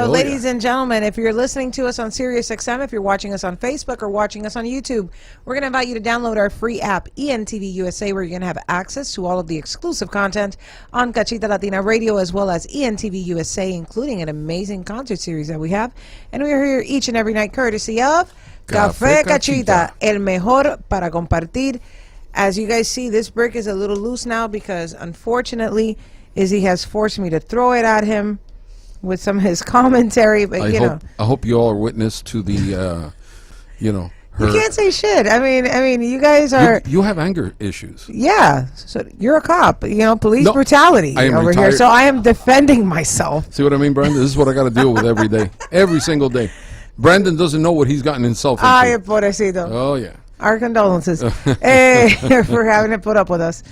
So, ladies and gentlemen, if you're listening to us on SiriusXM, if you're watching us on Facebook or watching us on YouTube, we're going to invite you to download our free app, ENTV USA, where you're going to have access to all of the exclusive content on Cachita Latina Radio, as well as ENTV USA, including an amazing concert series that we have. And we are here each and every night courtesy of Café Cachita, el mejor para compartir. As you guys see, this brick is a little loose now because, unfortunately, Izzy has forced me to throw it at him with some of his commentary. But I hope you all are witness to the, her. You can't say shit. I mean, you guys are. You have anger issues. Yeah, so you're a cop. Police brutality over retired. here. So I am defending myself. See what I mean, Brandon? This is what I got to deal with every day, every single day. Brandon doesn't know what he's gotten himself into. Ay, pobrecito. Oh yeah. Our condolences for having to put up with us.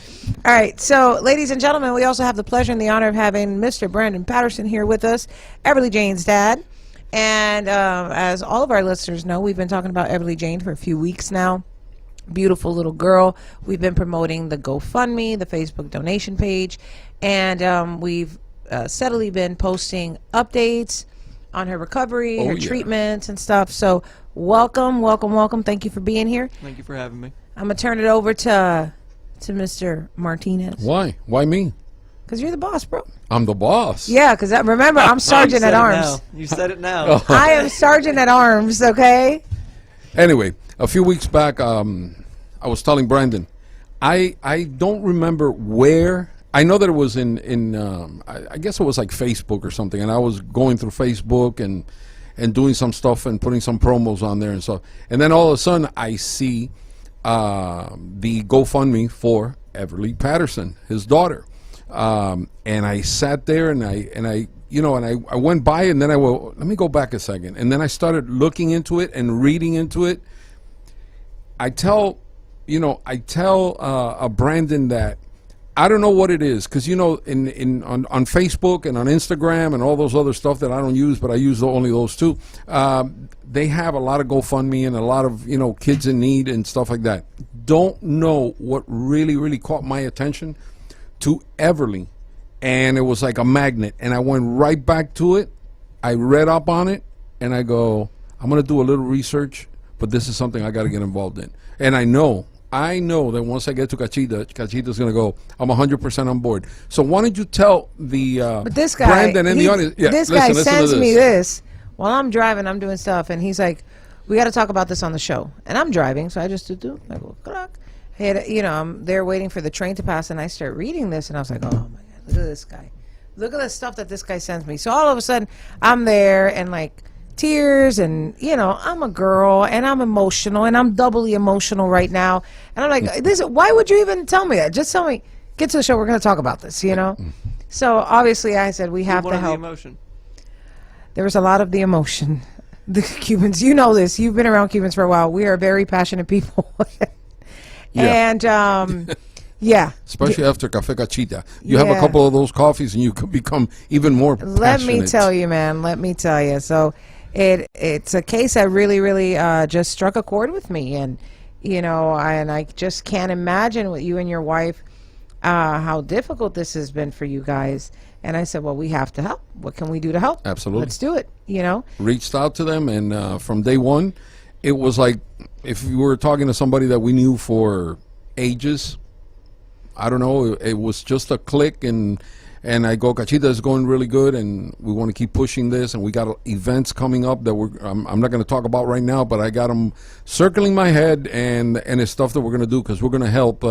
All right, so ladies and gentlemen, we also have the pleasure and the honor of having Mr. Brandon Patterson here with us, Everly Jane's dad. And as all of our listeners know, we've been talking about Everly Jane for a few weeks now. Beautiful little girl. We've been promoting the GoFundMe, the Facebook donation page, and we've steadily been posting updates on her recovery, her treatments and stuff. So welcome. Thank you for being here. Thank you for having me. I'm going to turn it over to Mr. Martinez. Why? Why me? Because you're the boss, bro. I'm the boss. Yeah, because remember, I'm sergeant at arms. You said it now. I am sergeant at arms, okay? Anyway, a few weeks back, I was telling Brandon, I don't remember where. I know that it was in I guess it was like Facebook or something, and I was going through Facebook and doing some stuff and putting some promos on there and stuff. And then all of a sudden, I see the GoFundMe for Everly Patterson, his daughter. And I sat there and I went by, and then let me go back a second. And then I started looking into it and reading into it. I tell Brandon that I don't know what it is, because on Facebook and on Instagram and all those other stuff that I don't use, but I use only those two. They have a lot of GoFundMe and a lot of kids in need and stuff like that. Don't know what really caught my attention to Everly, and it was like a magnet, and I went right back to it. I read up on it, and I go, I'm gonna do a little research, but this is something I got to get involved in. And I know that once I get to Cachita's going to go, I'm 100% on board. So why don't you tell the but this guy, Brandon and the audience. Yeah, this guy sends me this while I'm driving, I'm doing stuff, and he's like, we got to talk about this on the show. And I'm driving, so I just do. I go, clock. I'm there waiting for the train to pass, and I start reading this, and I was like, oh, my God, look at this guy. Look at the stuff that this guy sends me. So all of a sudden, I'm there, and like, tears, and I'm a girl and I'm emotional, and I'm doubly emotional right now, and I'm like, why would you even tell me that? Just tell me, get to the show, we're going to talk about this. So obviously I said we have to help. The emotion. There was a lot of the emotion. The Cubans, this, you've been around Cubans for a while, we are very passionate people. And especially after Café Cachita, you have a couple of those coffees and you could become even more passionate. Let me tell you, man, so it's a case that really just struck a chord with me, and I just can't imagine with you and your wife how difficult this has been for you guys. And I said, well, we have to help. What can we do to help? Absolutely, let's do it. Reached out to them, and from day one, it was like if you were talking to somebody that we knew for ages. I don't know, it was just a click, and I go, Cachita is going really good, and we want to keep pushing this, and we got events coming up that I'm not going to talk about right now, but I got them circling my head, and it's stuff that we're going to do, because we're going to help.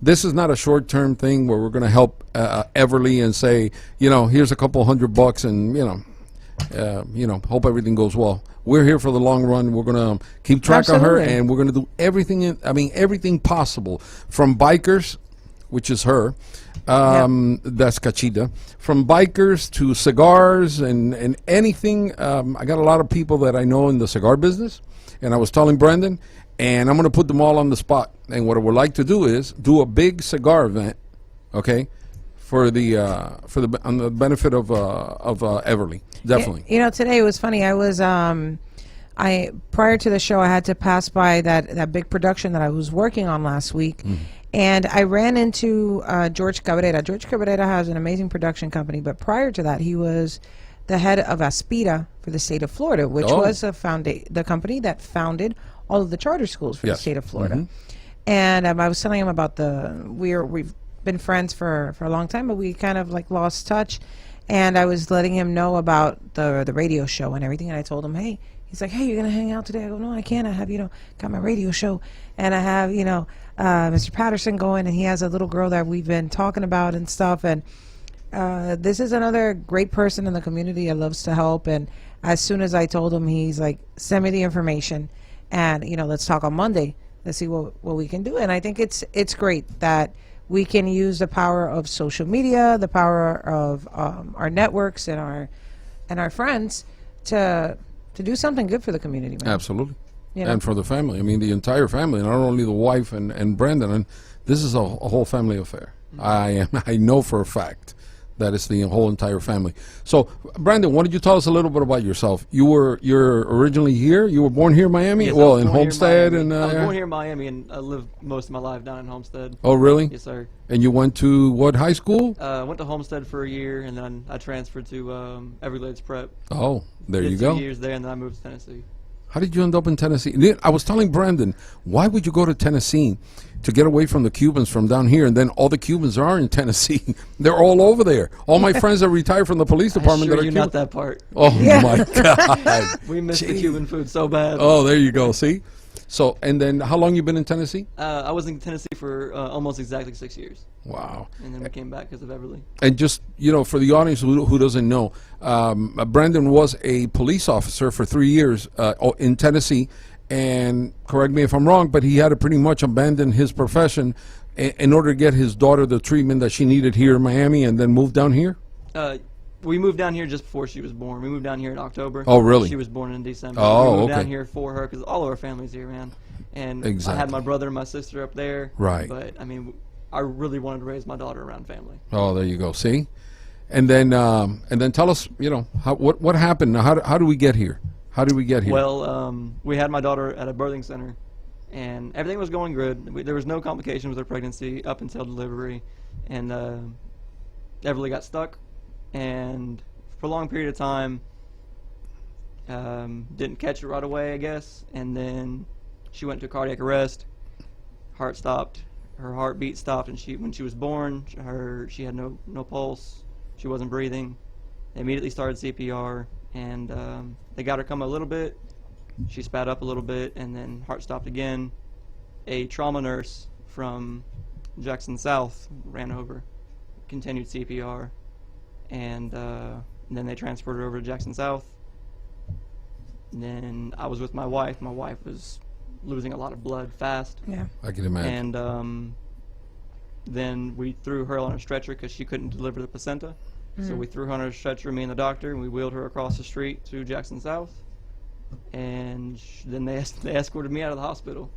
This is not a short-term thing where we're going to help Everly and say, here's a couple $100 and, hope everything goes well. We're here for the long run. We're going to keep track of her, and we're going to do everything possible, from bikers, which is her, that's Cachita, from bikers to cigars and anything. I got a lot of people that I know in the cigar business, and I was telling Brendan, and I'm going to put them all on the spot. And what I would like to do is do a big cigar event, okay, on the benefit of Everly, definitely. Today it was funny. I was prior to the show, I had to pass by that big production that I was working on last week. Mm-hmm. And I ran into George Cabrera. George Cabrera has an amazing production company, but prior to that, he was the head of Aspira for the state of Florida, which was the company that founded all of the charter schools for the state of Florida. And I was telling him about we've been friends for a long time, but we kind of like lost touch. And I was letting him know about the radio show and everything. And I told him, hey, he's like, hey, you're going to hang out today? I go, no, I can't. I have, got my radio show. And I have, Mr. Patterson going, and he has a little girl that we've been talking about and stuff. And this is another great person in the community that loves to help. And as soon as I told him, he's like, send me the information. And, let's talk on Monday. Let's see what we can do. And I think it's great that we can use the power of social media, the power of our networks and our friends to do something good for the community. Man. Absolutely. And for the family. I mean, the entire family, not only the wife and Brandon. And this is a whole family affair. I know for a fact that it's the whole entire family. So, Brandon, why don't you tell us a little bit about yourself? You're originally here. You were born here in Miami. Yes, well, in Homestead, and I was born here in Miami, and I lived most of my life down in Homestead. Oh, really? Yes, sir. And you went to what high school? I went to Homestead for a year, and then I transferred to Everglades Prep. Oh, there Did you go. 2 years there, and then I moved to Tennessee. How did you end up in Tennessee? I was telling Brandon, why would you go to Tennessee to get away from the Cubans from down here? And then all the Cubans are in Tennessee. They're all over there. All my friends that retired from the police department that are you Cuban. not that part. Oh, my God. We missed the Cuban food so bad. Oh, there you go. See? So, and then how long you been in Tennessee? I was in Tennessee for almost exactly 6 years. Wow. And then we came back because of Everly. And just, for the audience who doesn't know, Brandon was a police officer for 3 years in Tennessee. And correct me if I'm wrong, but he had to pretty much abandon his profession in order to get his daughter the treatment that she needed here in Miami and then move down here? We moved down here just before she was born. We moved down here in October. Oh, really? She was born in December. Oh, we moved okay. down here for her because all of our family's here, man. And Exactly. I had my brother and my sister up there. Right. But, I mean, I really wanted to raise my daughter around family. Oh, there you go. See? And then tell us, what happened? How do we get here? How did we get here? Well, we had my daughter at a birthing center, and everything was going good. There was no complications with her pregnancy up until delivery, and Everly got stuck, and for a long period of time, didn't catch it right away, I guess, and then she went to cardiac arrest. Heart stopped. Her heartbeat stopped, and when she was born, she had no pulse. She wasn't breathing. They immediately started CPR, and they got her come a little bit. She spat up a little bit, and then heart stopped again. A trauma nurse from Jackson South ran over, continued CPR, and then they transferred her over to Jackson South. And then I was with my wife. My wife was losing a lot of blood fast. Yeah. I can imagine. And then we threw her on a stretcher because she couldn't deliver the placenta. So we threw her on a stretcher, me and the doctor, and we wheeled her across the street to Jackson South. And then they escorted me out of the hospital.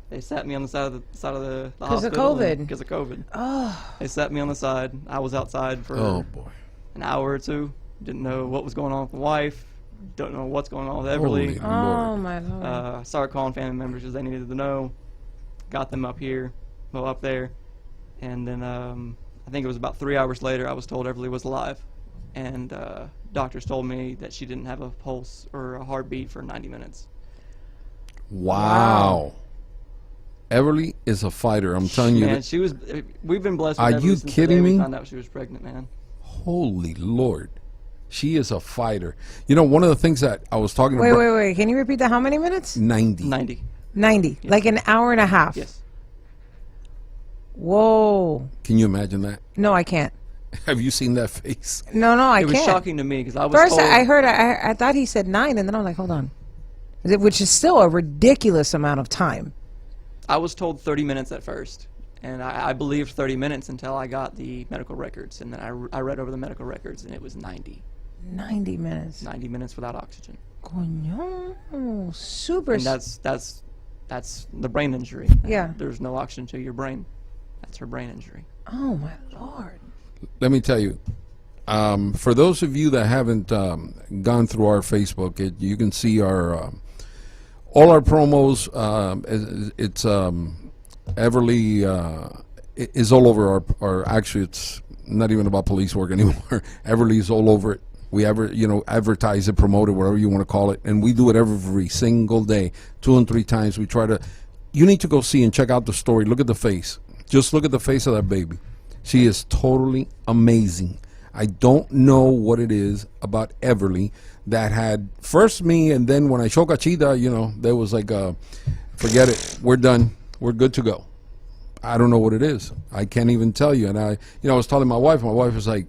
They sat me on the side of the hospital. Because of COVID. Because of COVID. Oh. They sat me on the side. I was outside for an hour or two. Didn't know what was going on with my wife. Don't know what's going on with Everly. Holy Oh, Lord. my Lord. Started calling family members because they needed to know. Got them up there. And then I think it was about 3 hours later I was told Everly was alive. And doctors told me that she didn't have a pulse or a heartbeat for 90 minutes. Wow. Everly is a fighter. I'm telling you. Man, we've been blessed with Are Everly you since the kidding day we me? found out she was pregnant, man. Holy Lord. She is a fighter. One of the things that I was talking about. Wait. Can you repeat that? How many minutes? 90. 90. 90. Like an hour and a half. Yes. Whoa. Can you imagine that? No, I can't. Have you seen that face? No, I It was can't. shocking to me because I was First, told. I thought he said 9, and then I'm like, hold on. Which is still a ridiculous amount of time. I was told 30 minutes at first, and I believed 30 minutes until I got the medical records, and then I read over the medical records, and it was 90. 90 minutes. 90 minutes without oxygen. Coño, super. And that's the brain injury. Yeah. There's no oxygen to your brain. That's her brain injury. Oh, my Lord. Let me tell you. For those of you that haven't gone through our Facebook, you can see our all our promos. It's Everly is all over our. Actually, it's not even about police work anymore. Everly's all over it. We advertise it, promote it, whatever you want to call it, and we do it every single day, 2 and 3 times. We try to. You need to go see and check out the story. Look at the face. Just look at the face of that baby. She is totally amazing. I don't know what it is about Everly that had first me, and then when I showed Cachita, there was like forget it. We're done. We're good to go. I don't know what it is. I can't even tell you. And I was telling my wife was like,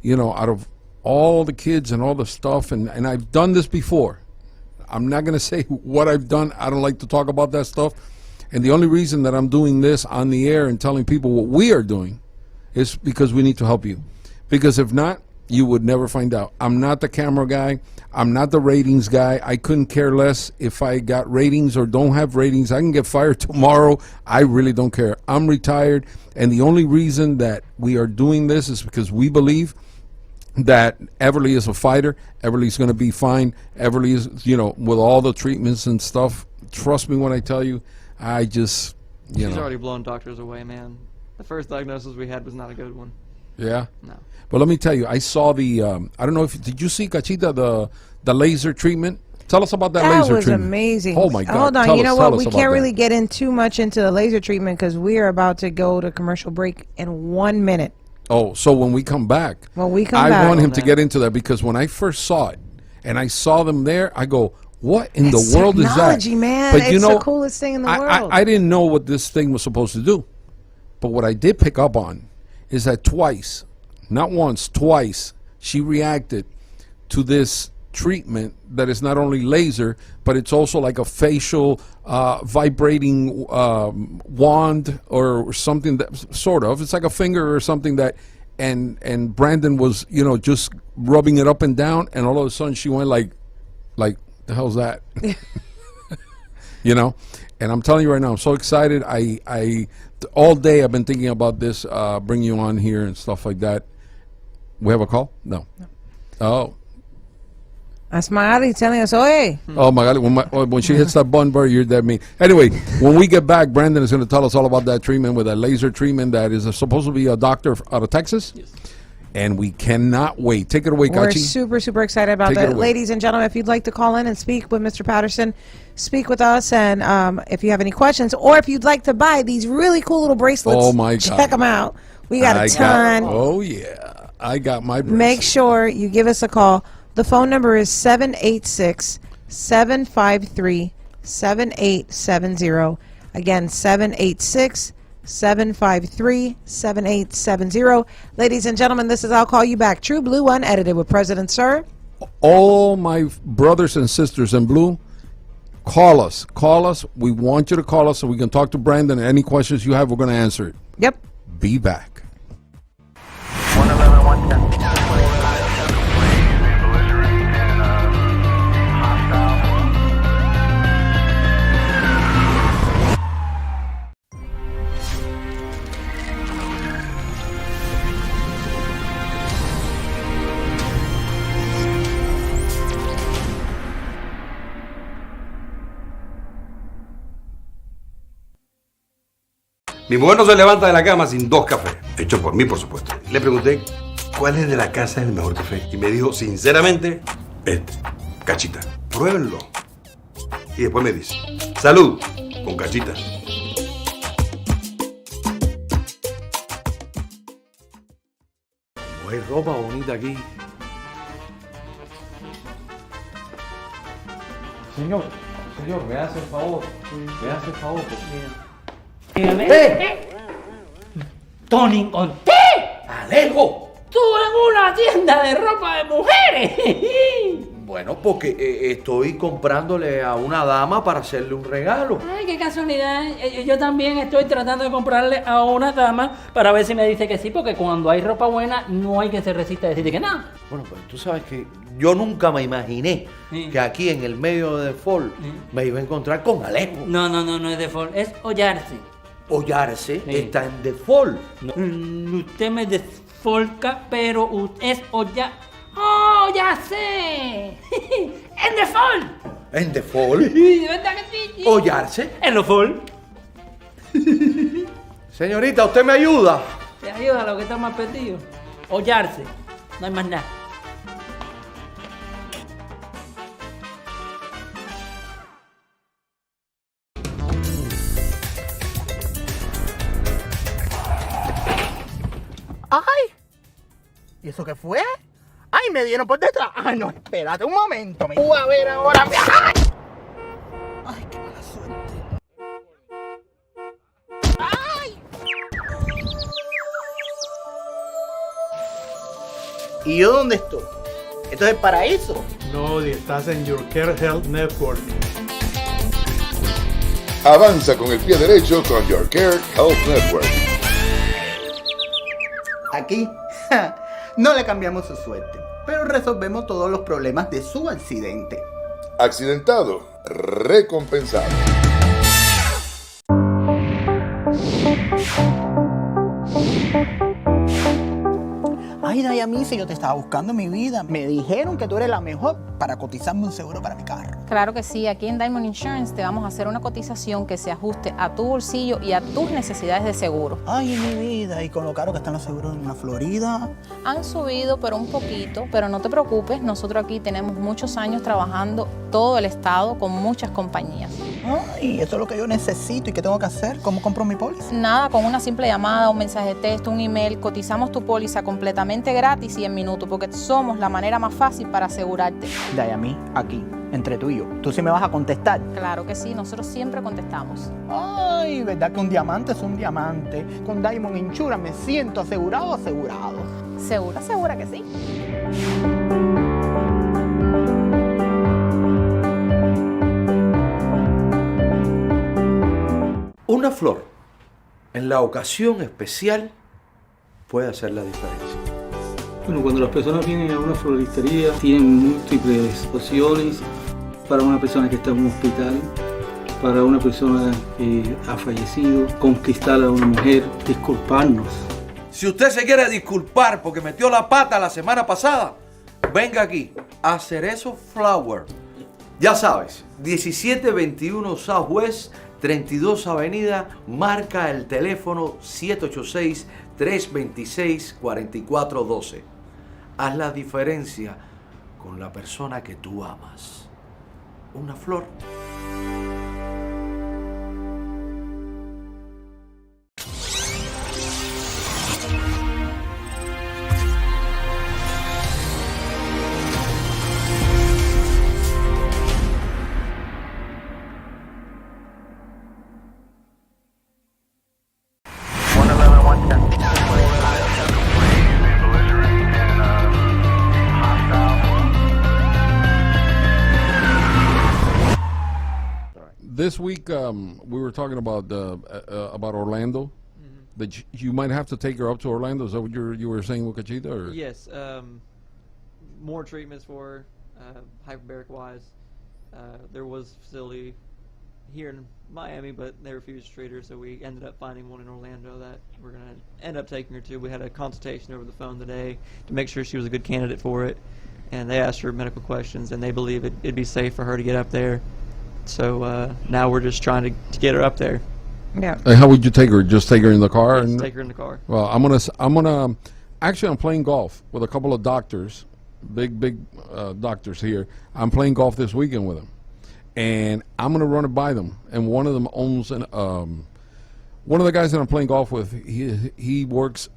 out of all the kids and all the stuff, and I've done this before. I'm not going to say what I've done. I don't like to talk about that stuff. And the only reason that I'm doing this on the air and telling people what we are doing is because we need to help you. Because if not, you would never find out. I'm not the camera guy. I'm not the ratings guy. I couldn't care less if I got ratings or don't have ratings. I can get fired tomorrow. I really don't care. I'm retired. And the only reason that we are doing this is because we believe that Everly is a fighter. Everly's going to be fine. Everly is, with all the treatments and stuff. Trust me when I tell you, I just, She's already blown doctors away, man. The first diagnosis we had was not a good one. Yeah? No. But let me tell you, I saw the, I don't know did you see, Cachita, the laser treatment? Tell us about that laser treatment. That was amazing. Oh, my God. Hold on. Tell us We about can't that. really get in too much into the laser treatment because we are about to go to commercial break in 1 minute. Oh, so when we come back, I want him to get into that because when I first saw it and I saw them there, I go, what in the world is that? Technology, man. But it's the coolest thing in the world. I didn't know what this thing was supposed to do. But what I did pick up on is that twice, not once, twice, she reacted to this treatment that is not only laser, but it's also like a facial vibrating wand or something that sort of, it's like a finger or something that, and Brandon was, just rubbing it up and down, and all of a sudden she went like the hell's that? And I'm telling you right now, I'm so excited. I all day I've been thinking about this, bring you on here and stuff like that. We have a call? No. Oh. That's Magali telling us, "Oye." Oh my God! When she hits that button, bro, you're dead mean. Anyway, when we get back, Brandon is going to tell us all about that treatment with that laser treatment that is supposed to be a doctor out of Texas. Yes. And we cannot wait. Take it away, Kachi. We're super, super excited about that. Ladies and gentlemen, if you'd like to call in and speak with Mr. Patterson, speak with us. And if you have any questions or if you'd like to buy these really cool little bracelets, oh my God, check them out. We got a ton. Oh, yeah. I got my bracelet. Make sure you give us a call. The phone number is 786-753-7870. Again, 786-753-7870. Ladies and gentlemen, this is I'll Call You Back. True Blue Unedited with President Sir. All my brothers and sisters in blue, call us. Call us. We want you to call us so we can talk to Brandon. Any questions you have, we're going to answer it. Yep. Be back. 111, 110. Mi mujer no se levanta de la cama sin 2 cafés, hechos por mí, por supuesto. Le pregunté cuál es de la casa el mejor café y me dijo, sinceramente, Cachita. Pruébenlo. Y después me dice, salud, con Cachita. Hay ropa bonita aquí. Señor, me hace el favor, porque... Tony, ¿con qué? ¡Alejo! ¡Tú en una tienda de ropa de mujeres! Bueno, porque estoy comprándole a una dama para hacerle un regalo. Ay, qué casualidad. Yo también estoy tratando de comprarle a una dama para ver si me dice que sí, porque cuando hay ropa buena no hay que se resista a decirte que no. Bueno, pues tú sabes que yo nunca me imaginé que aquí en el medio de default me iba a encontrar con Alejo. No es default, es hollarse. Hollarse está en default. Usted me desfolca, pero es hollar. ¡Oh, ya sé! ¡En default! ¿En default? ¿Verdad que sí? ¿Hollarse? En default. Señorita, ¿usted me ayuda? Te ayuda a lo que está más perdido. Hollarse. No hay más nada. ¡Ay! ¿Y eso qué fue? ¡Ay, me dieron por detrás! ¡Ay, no, espérate un momento! A ver ahora. ¡Ay! ¡Ay, qué mala suerte! ¡Ay! ¿Y yo dónde estoy? ¿Esto es el paraíso? No, estás en Your Care Health Network. Avanza con el pie derecho con Your Care Health Network. Aquí no le cambiamos su suerte, pero resolvemos todos los problemas de su accidente. Accidentado, recompensado. Ay, Dayami, si yo te estaba buscando en mi vida. Me dijeron que tú eres la mejor para cotizarme un seguro para mi carro. Claro que sí, aquí en Diamond Insurance te vamos a hacer una cotización que se ajuste a tu bolsillo y a tus necesidades de seguro. Ay, mi vida, y con lo caro que están los seguros en la Florida. Han subido, pero un poquito, pero no te preocupes, nosotros aquí tenemos muchos años trabajando todo el estado con muchas compañías. Ay, eso es lo que yo necesito. ¿Y qué tengo que hacer? ¿Cómo compro mi póliza? Nada, con una simple llamada, un mensaje de texto, un email, cotizamos tu póliza completamente gratis y en minutos, porque somos la manera más fácil para asegurarte. Dayami, aquí, entre tú y yo. ¿Tú sí me vas a contestar? Claro que sí, nosotros siempre contestamos. Ay, ¿verdad que un diamante es un diamante? Con Diamond Insurance me siento asegurado. Segura que sí. Una flor en la ocasión especial puede hacer la diferencia. Bueno, cuando las personas vienen a una floristería, tienen múltiples opciones para una persona que está en un hospital, para una persona que ha fallecido, conquistar a una mujer, disculparnos. Si usted se quiere disculpar porque metió la pata la semana pasada, venga aquí a Cerezo Flower. Ya sabes, 1721 Southwest, 32 Avenida, marca el teléfono 786-326-4412. Haz la diferencia con la persona que tú amas. Una flor. This week, we were talking about Orlando. That you might have to take her up to Orlando. Is that what you were saying, Wukachita? Or? Yes, more treatments for her, hyperbaric wise. There was a facility here in Miami, but they refused to treat her, so we ended up finding one in Orlando that we're going to end up taking her to. We had a consultation over the phone today to make sure she was a good candidate for it, and they asked her medical questions, and they believe it'd be safe for her to get up there. So now we're just trying to get her up there. Yeah. And how would you take her? Just take her in the car? Just take her in the car. Well, I'm playing golf with a couple of doctors, big doctors here. I'm playing golf this weekend with them, and I'm gonna run it by them. And one of them owns one of the guys that I'm playing golf with. He works.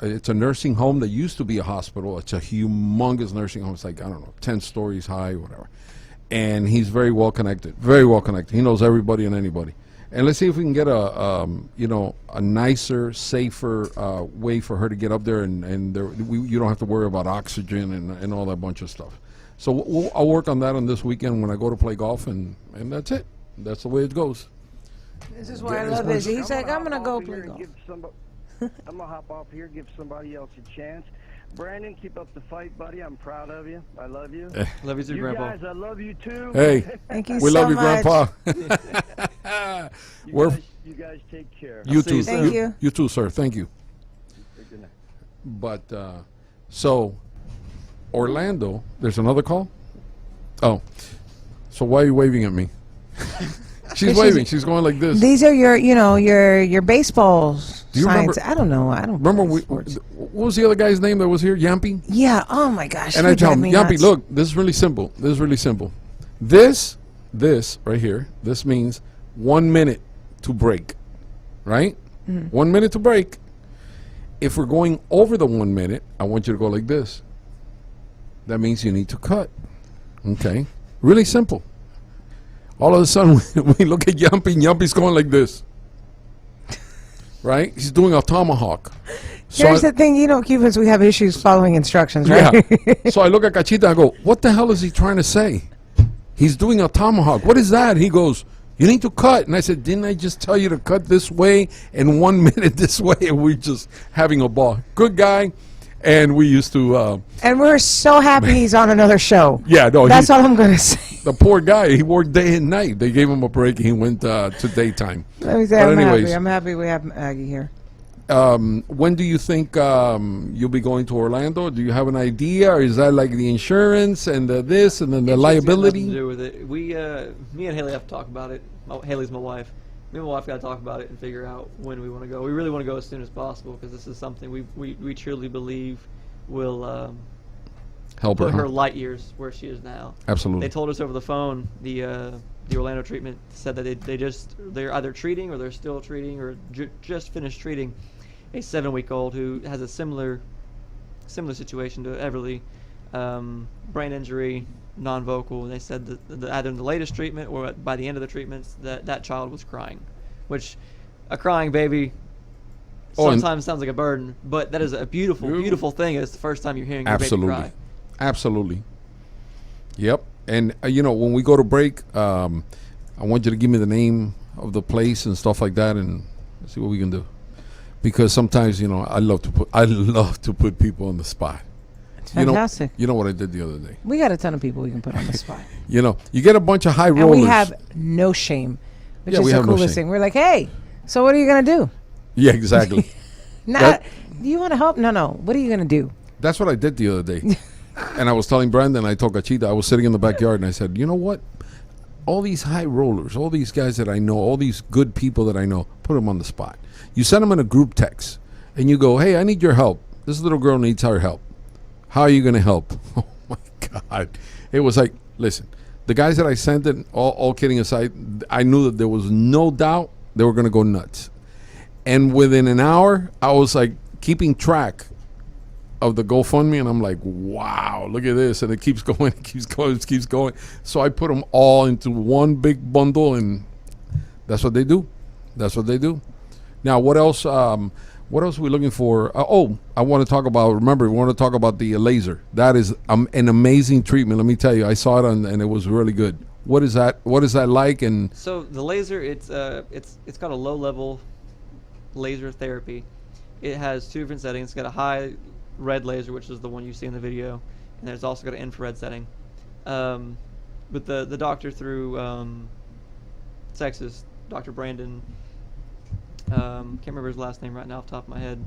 It's a nursing home that used to be a hospital. It's a humongous nursing home. It's like, I don't know, 10 stories high, whatever. And he's very well connected. Very well connected. He knows everybody and anybody. And let's see if we can get a nicer, safer way for her to get up there, and you don't have to worry about oxygen and all that bunch of stuff. So I'll work on that on this weekend when I go to play golf, and that's it. That's the way it goes. This is why I love it. He's like, I'm going to go play golf. I'm going to hop off here, give somebody else a chance. Brandon, keep up the fight, buddy. I'm proud of you. I love you. Love you too, Grandpa. Guys, I love you too. Hey, thank you. We so love you, much. Grandpa. You guys take care. You too. Thank you. You too, sir. Thank you. But so Orlando, there's another call. Oh, so why are you waving at me? She's waving. She's going like this. These are your baseball Do you signs. remember? I don't know. I don't Remember what was the other guy's name that was here? Yampy? Yeah. Oh my gosh. And I tell him, Yampy, look, this is really simple. This right here, this means 1 minute to break, right? 1 minute to break. if we're going over the 1 minute, I want you to go like this. That means you need to cut. Okay. Really simple. All of a sudden, we look at Yumpy, and Yumpy's going like this. Right? He's doing a tomahawk. Here's the thing, Cubans, we have issues following instructions, right? Yeah. So I look at Cachita, I go, what the hell is he trying to say? He's doing a tomahawk. What is that? He goes, you need to cut. And I said, didn't I just tell you to cut this way and 1 minute this way? And we're just having a ball. Good guy. And we used to... and we're so happy he's on another show. Yeah, no. That's all I'm going to say. The poor guy, he worked day and night. They gave him a break and he went to daytime. Let me say, I'm happy we have Aggie here. When do you think you'll be going to Orlando? Do you have an idea, or is that like the insurance and the this and then the liability? To do with it. Me and Haley have to talk about it. Haley's my wife. Me and my wife got to talk about it and figure out when we want to go. We really want to go as soon as possible because this is something we truly believe will help put her her light years where she is now. Absolutely. They told us over the phone the Orlando treatment said that they're either treating or they're still treating or just finished treating a 7-week-old who has a similar situation to Everly, brain injury, non-vocal. They said that either in the latest treatment or by the end of the treatments that child was crying, which a crying baby sometimes sounds like a burden, but that is a beautiful thing. It's the first time you're hearing your baby cry. Absolutely. Yep. And when we go to break, I want you to give me the name of the place and stuff like that, and see what we can do. Because sometimes, I love to put people on the spot. It's fantastic. You know what I did the other day? We got a ton of people we can put on the spot. You get a bunch of high rollers. And we have no shame, which is the coolest thing. We're like, hey, so what are you going to do? Yeah, exactly. Do you want to help? No. What are you going to do? That's what I did the other day. And I was telling Brandon, I told Cachita, I was sitting in the backyard, and I said, you know what? All these high rollers, all these guys that I know, all these good people that I know, put them on the spot. You send them in a group text, and you go, hey, I need your help. This little girl needs our help. How are you going to help? Oh, my God. It was like, listen, the guys that I sent it, all kidding aside, I knew that there was no doubt they were going to go nuts. And within an hour, I was like keeping track of the GoFundMe, and I'm like, wow, look at this. And it keeps going, it keeps going. So I put them all into one big bundle, and that's what they do. Now, what else? What else are we looking for? I want to talk about. Remember, we want to talk about the laser. That is an amazing treatment. Let me tell you, I saw it and it was really good. What is that? What is that like? And so the laser, it's got a low-level laser therapy. It has 2 different settings. It's got a high red laser, which is the one you see in the video, and there's also got an infrared setting. But the doctor through Texas, Dr. Brandon. Can't remember his last name right now off the top of my head.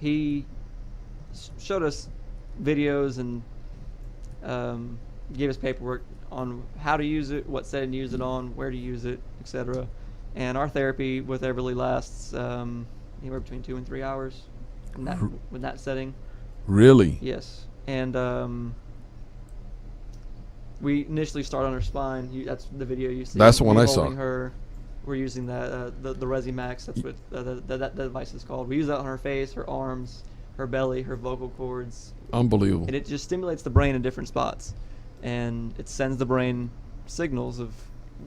He showed us videos and gave us paperwork on how to use it, what setting to use it on, where to use it, etc. And our therapy with Everly lasts anywhere between 2 and 3 hours with that setting. Really? Yes. And we initially start on her spine. That's the video you see. That's the one I saw. Her. We're using the Resi Max. That's what that device is called. We use that on her face, her arms, her belly, her vocal cords. Unbelievable. And it just stimulates the brain in different spots, and it sends the brain signals of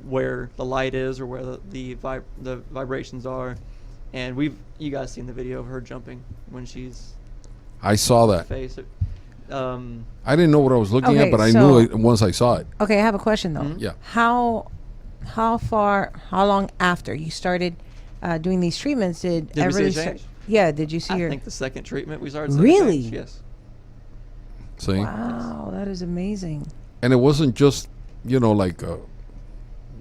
where the light is or where the vibrations are. And you guys seen the video of her jumping when she's. I saw that. Face. I didn't know what I was looking at, but I knew it once I saw it. Okay, I have a question though. Yeah. How long after you started doing these treatments did we see a change? Did you see I think the second treatment we started. Really? Change, yes. See? Wow, that is amazing. And it wasn't just like a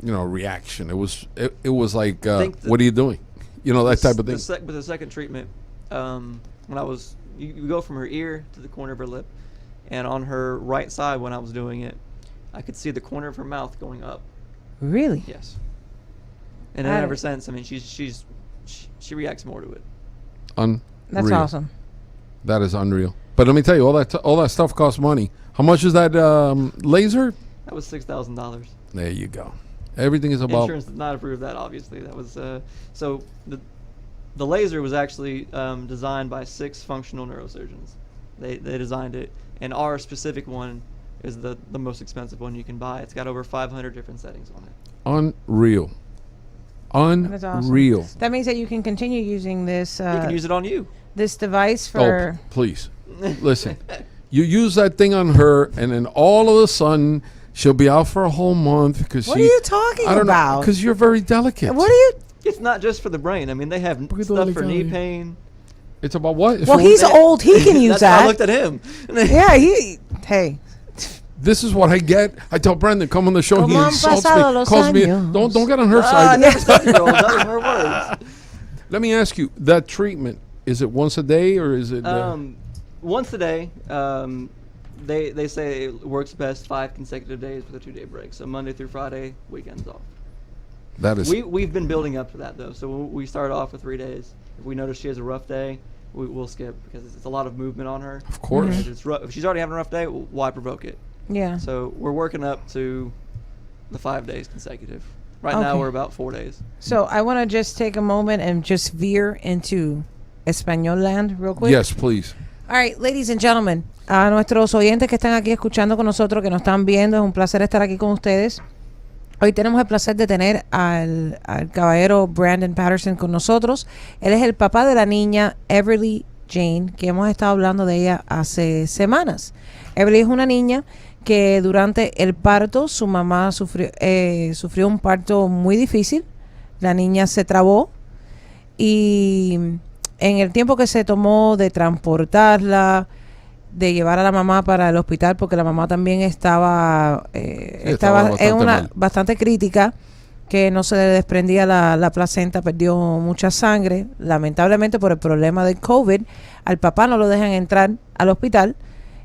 reaction. It was like what are you doing? That type of thing. With the second treatment, when you go from her ear to the corner of her lip, and on her right side when I was doing it, I could see the corner of her mouth going up. Really? Yes. And then ever since, I mean, she reacts more to it. Unreal. That's awesome. That is unreal. But let me tell you, all that stuff costs money. How much is that laser? That was $6,000. There you go. Everything is about insurance did not approve that. Obviously, that was so The laser was actually designed by 6 functional neurosurgeons. They designed it, and our specific one is the most expensive one you can buy. It's got over 500 different settings on it. Unreal. That's awesome. Unreal. That means that you can continue using this. You can use it on you. This device for. Oh, please. Listen. You use that thing on her, and then all of a sudden, she'll be out for a whole month because What are you talking I don't about? Because you're very delicate. What are you? It's not just for the brain. I mean, they have stuff for knee pain. It's about what? Well, he's old. He can use That's why that. I looked at him. Yeah, hey. This is what I get. I tell Brandon, come on the show. He ¿Cómo han insults me, pasado los calls me. años? Don't get on her I side. never said the girls. That was her words. Let me ask you, that treatment, is it once a day or is it? Once a day. They say it works best 5 consecutive days with a 2-day break. So Monday through Friday, weekends off. That is. We've been building up to that though. So we start off with 3 days. If we notice she has a rough day, we'll skip because it's a lot of movement on her. Of course. If it's rough, if she's already having a rough day, why provoke it? Yeah. So we're working up to the 5 days consecutive. Right now Okay. we're about 4 days. So I want to just take a moment and just veer into Español land real quick. Yes, please. All right, ladies and gentlemen, a nuestros oyentes que están aquí escuchando con nosotros, que nos están viendo, es un placer estar aquí con ustedes. Hoy tenemos el placer de tener al caballero Brandon Patterson con nosotros. Él es el papá de la niña Everly Jane, que hemos estado hablando de ella hace semanas. Everly es una niña que durante el parto, su mamá sufrió un parto muy difícil. La niña se trabó y en el tiempo que se tomó de transportarla, de llevar a la mamá para el hospital, porque la mamá también estaba en una bastante crítica, que no se le desprendía la placenta, perdió mucha sangre. Lamentablemente por el problema del COVID, al papá no lo dejan entrar al hospital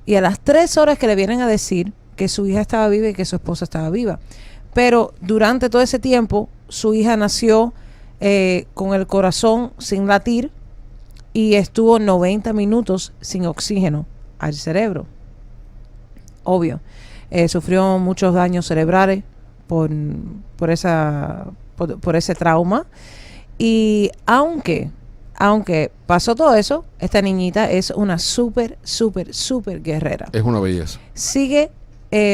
y a las 3 horas que le vienen a decir que su hija estaba viva y que su esposa estaba viva. Pero durante todo ese tiempo, su hija nació con el corazón sin latir y estuvo 90 minutos sin oxígeno al cerebro. Obvio. Sufrió muchos daños cerebrales por ese trauma. Y aunque pasó todo eso, esta niñita es una súper guerrera. Es una belleza. Sigue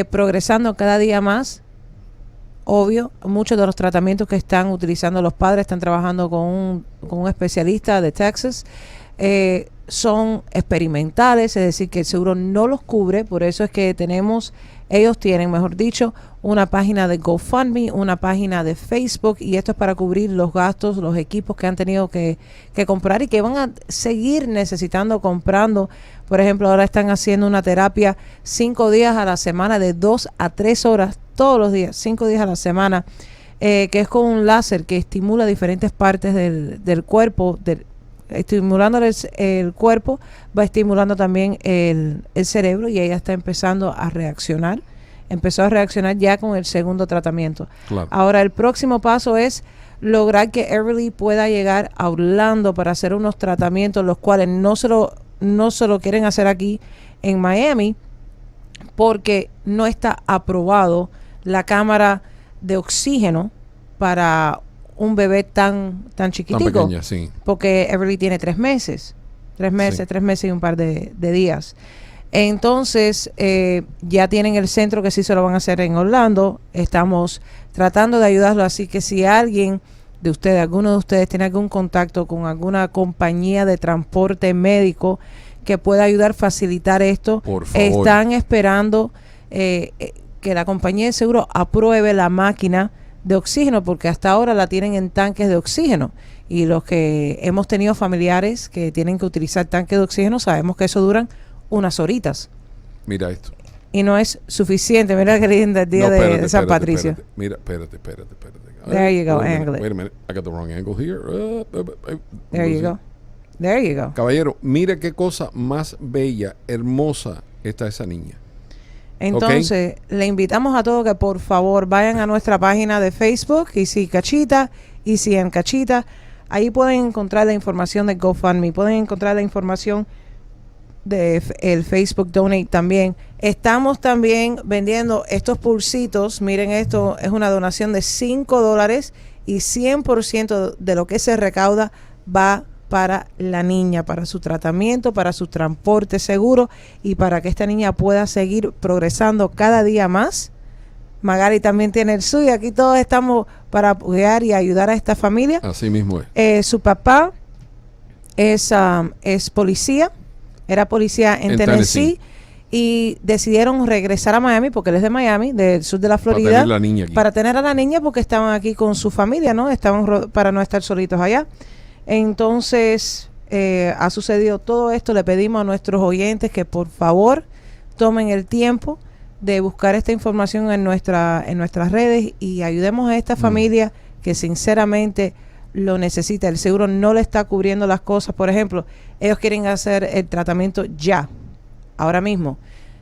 progresando cada día más. Obvio, muchos de los tratamientos que están utilizando los padres, están trabajando con un especialista de Texas, son experimentales, es decir, que el seguro no los cubre. Por eso es que ellos tienen, mejor dicho, una página de GoFundMe, una página de Facebook, y esto es para cubrir los gastos, los equipos que han tenido que comprar y que van a seguir necesitando comprando. Por ejemplo, ahora están haciendo una terapia 5 días a la semana de 2 a 3 horas todos los días, 5 días a la semana, que es con un láser que estimula diferentes partes del cuerpo, estimulando el cuerpo, va estimulando también el cerebro, y ella está empezando a reaccionar. Empezó a reaccionar ya con el segundo tratamiento. Claro. Ahora el próximo paso es lograr que Everly pueda llegar a Orlando para hacer unos tratamientos, los cuales no se lo quieren hacer aquí en Miami, porque no está aprobado la cámara de oxígeno para un bebé tan chiquitico. Tan pequeña, sí. Porque Everly tiene 3 meses. 3 meses, Sí. 3 meses y un par de días. Entonces, ya tienen el centro que sí se lo van a hacer en Orlando. Estamos tratando de ayudarlo. Así que si alguno de ustedes tiene algún contacto con alguna compañía de transporte médico que pueda ayudar a facilitar esto, Por favor. están esperando que la compañía de seguro apruebe la máquina de oxígeno, porque hasta ahora la tienen en tanques de oxígeno, y los que hemos tenido familiares que tienen que utilizar tanques de oxígeno sabemos que eso duran unas horitas Mira esto. y no es suficiente. Mira qué lindo el día No, de espérate, San espérate, Patricio. espérate. Mira, espérate. There you go, Wait a minute, angle it. Wait a minute, I got the wrong angle here. There you go. There you go. Caballero, mire qué cosa más bella, hermosa está esa niña. Entonces, le invitamos a todos que por favor vayan a nuestra página de Facebook, Easy Cachita, Easy en Cachita. Ahí pueden encontrar la información de GoFundMe, pueden encontrar la información de el Facebook Donate también. Estamos también vendiendo estos pulsitos. Miren, esto es una donación de $5 y 100% de lo que se recauda va para la niña, para su tratamiento, para su transporte seguro y para que esta niña pueda seguir progresando cada día más. Magali también tiene el suyo. Aquí todos estamos para apoyar y ayudar a esta familia. Así mismo es. Su papá es policía, era policía en Tennessee. Y decidieron regresar a Miami porque él es de Miami, del sur de la Florida, para tener la niña aquí. Para tener a la niña porque estaban aquí con su familia, ¿no? Estaban para no estar solitos allá. Entonces ha sucedido todo esto. Le pedimos a nuestros oyentes que por favor tomen el tiempo de buscar esta información en nuestras redes y ayudemos a esta familia que sinceramente lo necesita. El seguro no le está cubriendo las cosas. Por ejemplo, ellos quieren hacer el tratamiento ya, ahora mismo,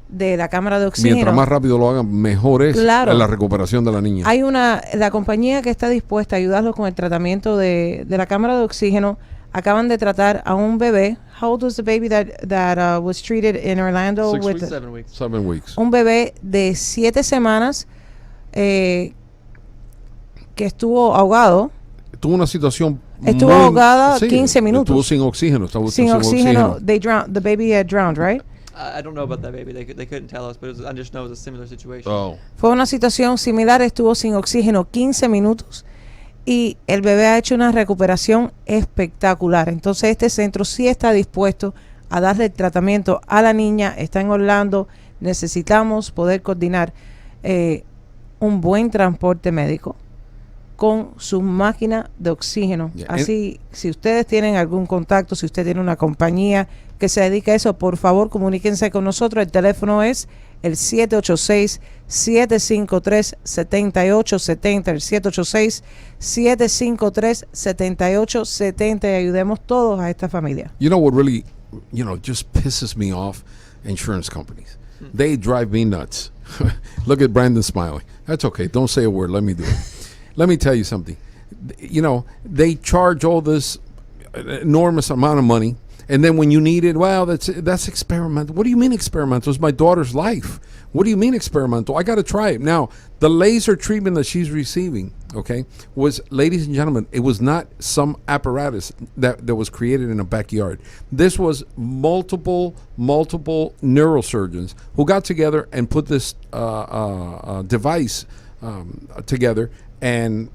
de la cámara de oxígeno. Mientras más rápido lo hagan, mejor es la recuperación de la niña. Hay la compañía que está dispuesta a ayudarlos con el tratamiento de la cámara de oxígeno. Acaban de tratar a un bebé. How old was the baby that was treated in Orlando? 7 weeks. 7 weeks. Un bebé de 7 semanas que estuvo ahogado. Tuvo una situación Estuvo ahogada 15 minutos. Estuvo sin oxígeno. Sin oxígeno. The baby had drowned, right? I don't know about that baby. They couldn't tell us, but I just know it was a similar situation. Oh. Fue una situación similar. Estuvo sin oxígeno 15 minutos y el bebé ha hecho una recuperación espectacular. Entonces este centro sí está dispuesto a darle el tratamiento a la niña. Está en Orlando. Necesitamos poder coordinar un buen transporte médico con su máquina de oxígeno. Así, si ustedes tienen algún contacto, si usted tiene una compañía que se dedica a eso, por favor comuníquense con nosotros. El teléfono es el 786-753-7870, el 786-753-7870 y ayudemos todos a esta familia. You know what really, just pisses me off? Insurance companies. They drive me nuts. Look at Brandon smiling. That's okay. Don't say a word. Let me do it. Let me tell you something. They charge all this enormous amount of money, and then when you need it, well, that's experimental. What do you mean experimental? It's my daughter's life. What do you mean experimental? I got to try it. Now, the laser treatment that she's receiving, okay, was, ladies and gentlemen, it was not some apparatus that was created in a backyard. This was multiple neurosurgeons who got together and put this device together. And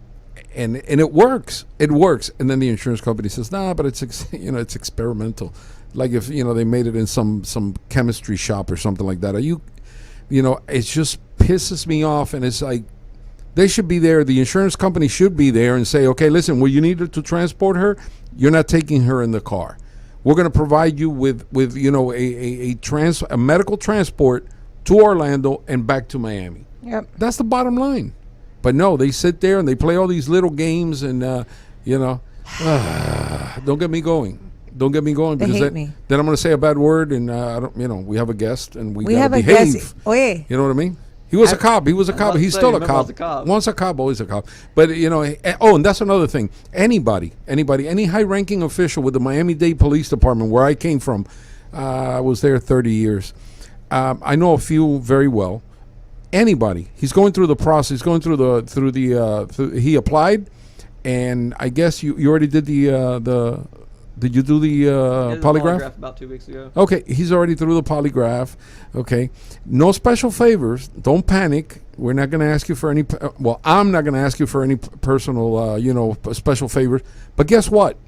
it works. It works. And then the insurance company says, "Nah, but it's it's experimental." Like if they made it in some chemistry shop or something like that. It just pisses me off. And it's like they should be there. The insurance company should be there and say, "Okay, listen, well, you need to transport her. You're not taking her in the car. We're going to provide you with a medical transport to Orlando and back to Miami." Yep. That's the bottom line. But no, they sit there and they play all these little games and, don't get me going. Don't get me going because then I'm going to say a bad word and, we have a guest and we got to behave. Oye. You know what I mean? He was a cop. He was a cop. He's still a cop. Once a cop, always a cop. But, and that's another thing. Anybody, any high-ranking official with the Miami-Dade Police Department where I came from, I was there 30 years. I know a few very well. Anybody, he's going through the process. He's going through he applied, and I guess you already did did you do the polygraph? About 2 weeks ago. Okay, he's already through the polygraph. Okay, no special favors. Don't panic. We're not going to ask you for any. I'm not going to ask you for any personal, special favors. But guess what?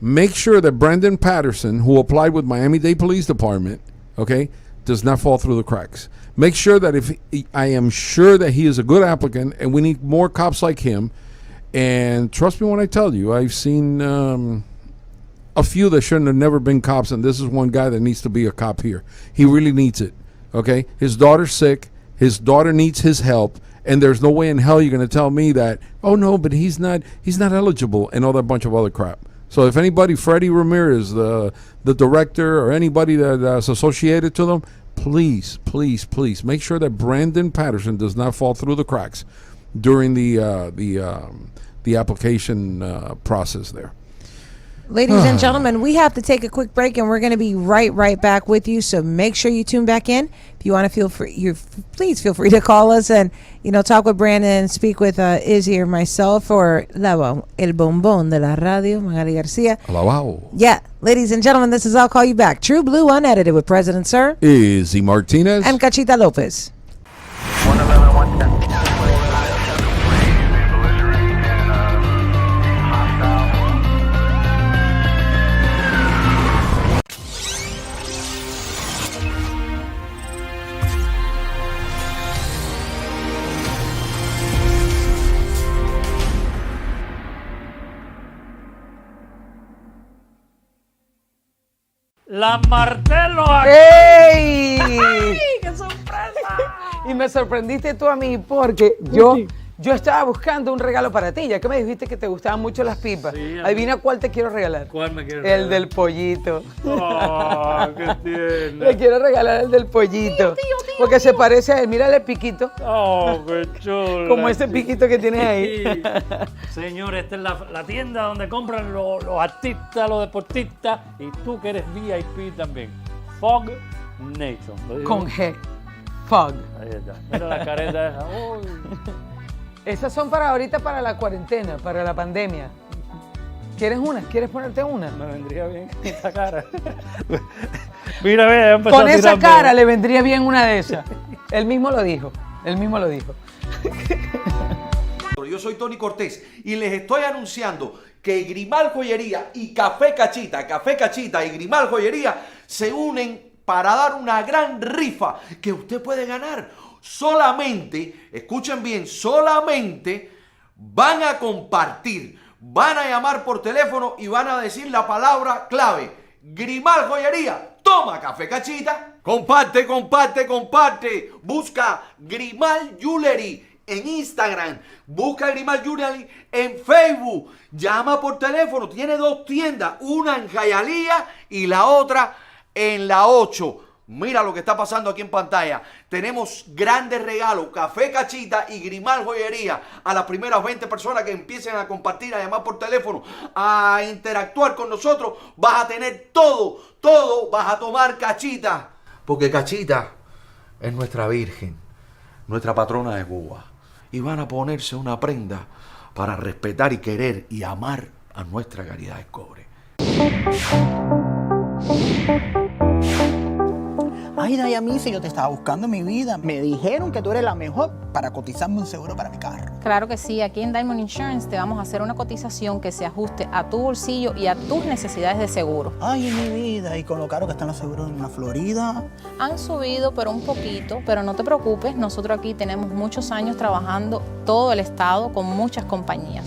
Make sure that Brandon Patterson, who applied with Miami-Dade Police Department, okay, does not fall through the cracks. Make sure that I am sure that he is a good applicant, and we need more cops like him. And trust me when I tell you, I've seen a few that shouldn't have never been cops, and this is one guy that needs to be a cop here. He really needs it. Okay, his daughter's sick. His daughter needs his help, and there's no way in hell you're going to tell me that. Oh no, but he's not eligible, and all that bunch of other crap. So if anybody, Freddie Ramirez, the director, or anybody that's associated to them, please make sure that Brandon Patterson does not fall through the cracks during the application process there. Ladies and gentlemen, we have to take a quick break, and we're going to be right back with you. So make sure you tune back in. If you want to feel free, please feel free to call us and talk with Brandon, speak with Izzy or myself, or el bombón de la radio, Magali Garcia. Wow. Yeah, ladies and gentlemen, this is I'll Call You Back, True Blue Unedited with President Sir, Izzy Martinez, and Cachita Lopez. La Martelo. ¡Ey! ¡Ay, qué sorpresa! Y me sorprendiste tú a mí porque yo estaba buscando un regalo para ti, ya que me dijiste que te gustaban mucho las pipas. Sí, Adivina cuál te quiero regalar. ¿Cuál me quieres regalar? El del pollito. ¡Oh, qué tierno! Le quiero regalar el del pollito. Porque se parece a él. Mírale el piquito. ¡Oh, qué chulo! Como ese piquito que tienes ahí. Señor, esta es la tienda donde compran los artistas, los deportistas, y tú que eres VIP también. Fog Nation. ¿Lo digo? Con G. Fog. Ahí está. Mira la careta esa. Uy. Esas son para ahorita, para la cuarentena, para la pandemia. ¿Quieres una? ¿Quieres ponerte una? Me vendría bien esa cara. Mira, ve, con esa cara le vendría bien una de esas. Él mismo lo dijo. Él mismo lo dijo. Yo soy Tony Cortés y les estoy anunciando que Grimal Joyería y Café Cachita y Grimal Joyería se unen para dar una gran rifa que usted puede ganar. Solamente, escuchen bien, solamente van a compartir, van a llamar por teléfono y van a decir la palabra clave: Grimal Joyería, toma Café Cachita. Comparte. Busca Grimal Jewelry en Instagram, busca Grimal Jewelry en Facebook, llama por teléfono. Tiene 2 tiendas, una en Hialeah y la otra en la 8. Mira lo que está pasando aquí en pantalla. Tenemos grandes regalos, Café Cachita y Grimal Joyería. A las primeras 20 personas que empiecen a compartir, a llamar por teléfono, a interactuar con nosotros, vas a tener todo vas a tomar Cachita. Porque Cachita es nuestra virgen, nuestra patrona de Cuba. Y van a ponerse una prenda para respetar y querer y amar a nuestra caridad de cobre. Ay, Dayami, si yo te estaba buscando en mi vida. Me dijeron que tú eres la mejor para cotizarme un seguro para mi carro. Claro que sí, aquí en Diamond Insurance te vamos a hacer una cotización que se ajuste a tu bolsillo y a tus necesidades de seguro. Ay, mi vida, y con lo caro que están los seguros en la Florida. Han subido, pero un poquito, pero no te preocupes, nosotros aquí tenemos muchos años trabajando todo el estado con muchas compañías.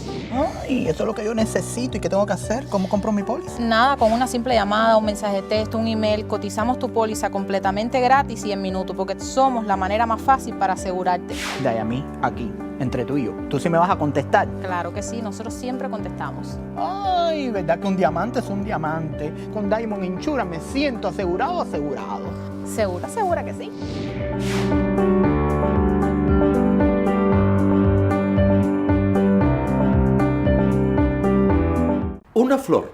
Ay, eso es lo que yo necesito. ¿Y qué tengo que hacer? ¿Cómo compro mi póliza? Nada, con una simple llamada, un mensaje de texto, un email, cotizamos tu póliza completamente gratis y en minutos, porque somos la manera más fácil para asegurarte. Dayami, aquí, entre tú y yo. ¿Tú sí me vas a contestar? Claro que sí, nosotros siempre contestamos. Ay, ¿verdad que un diamante es un diamante? Con Diamond Insurance me siento asegurado. Segura que sí. Una flor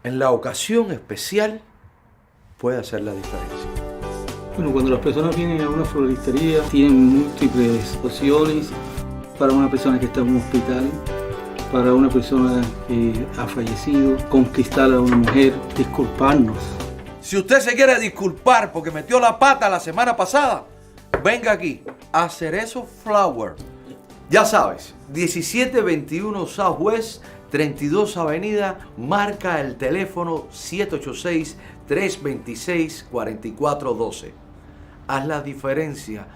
en la ocasión especial puede hacer la diferencia. Bueno, cuando las personas vienen a una floristería, tienen múltiples opciones para una persona que está en un hospital, para una persona que ha fallecido, conquistar a una mujer, disculparnos. Si usted se quiere disculpar porque metió la pata la semana pasada, venga aquí a Cerezo Flower. Ya sabes, 1721 Southwest, 32 Avenida, marca el teléfono 786-326-4412. Haz la diferencia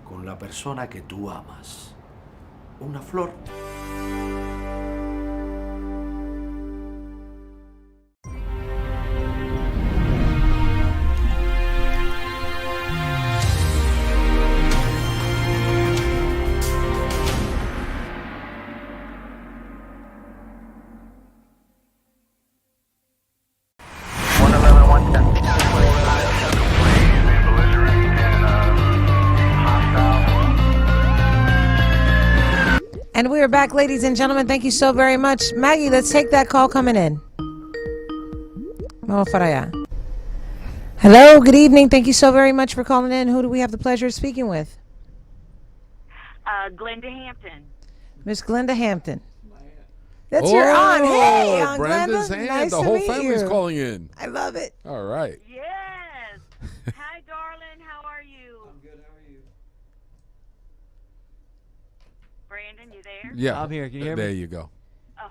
con la persona que tú amas. Una flor. And we are back, ladies and gentlemen. Thank you so very much. Maggie, let's take that call coming in. Vamos para allá. Hello, good evening. Thank you so very much for calling in. Who do we have the pleasure of speaking with? Glenda Hampton. Miss Glenda Hampton. That's your aunt. Hey, Aunt Brenda's Glenda. aunt. Nice The to whole meet family's you. calling in. I love it. All right. Yes. Hi, darling. How are you? I'm good. How are you? Brandon, you there? Yeah. I'm here. Can you hear me? There you go. Oh,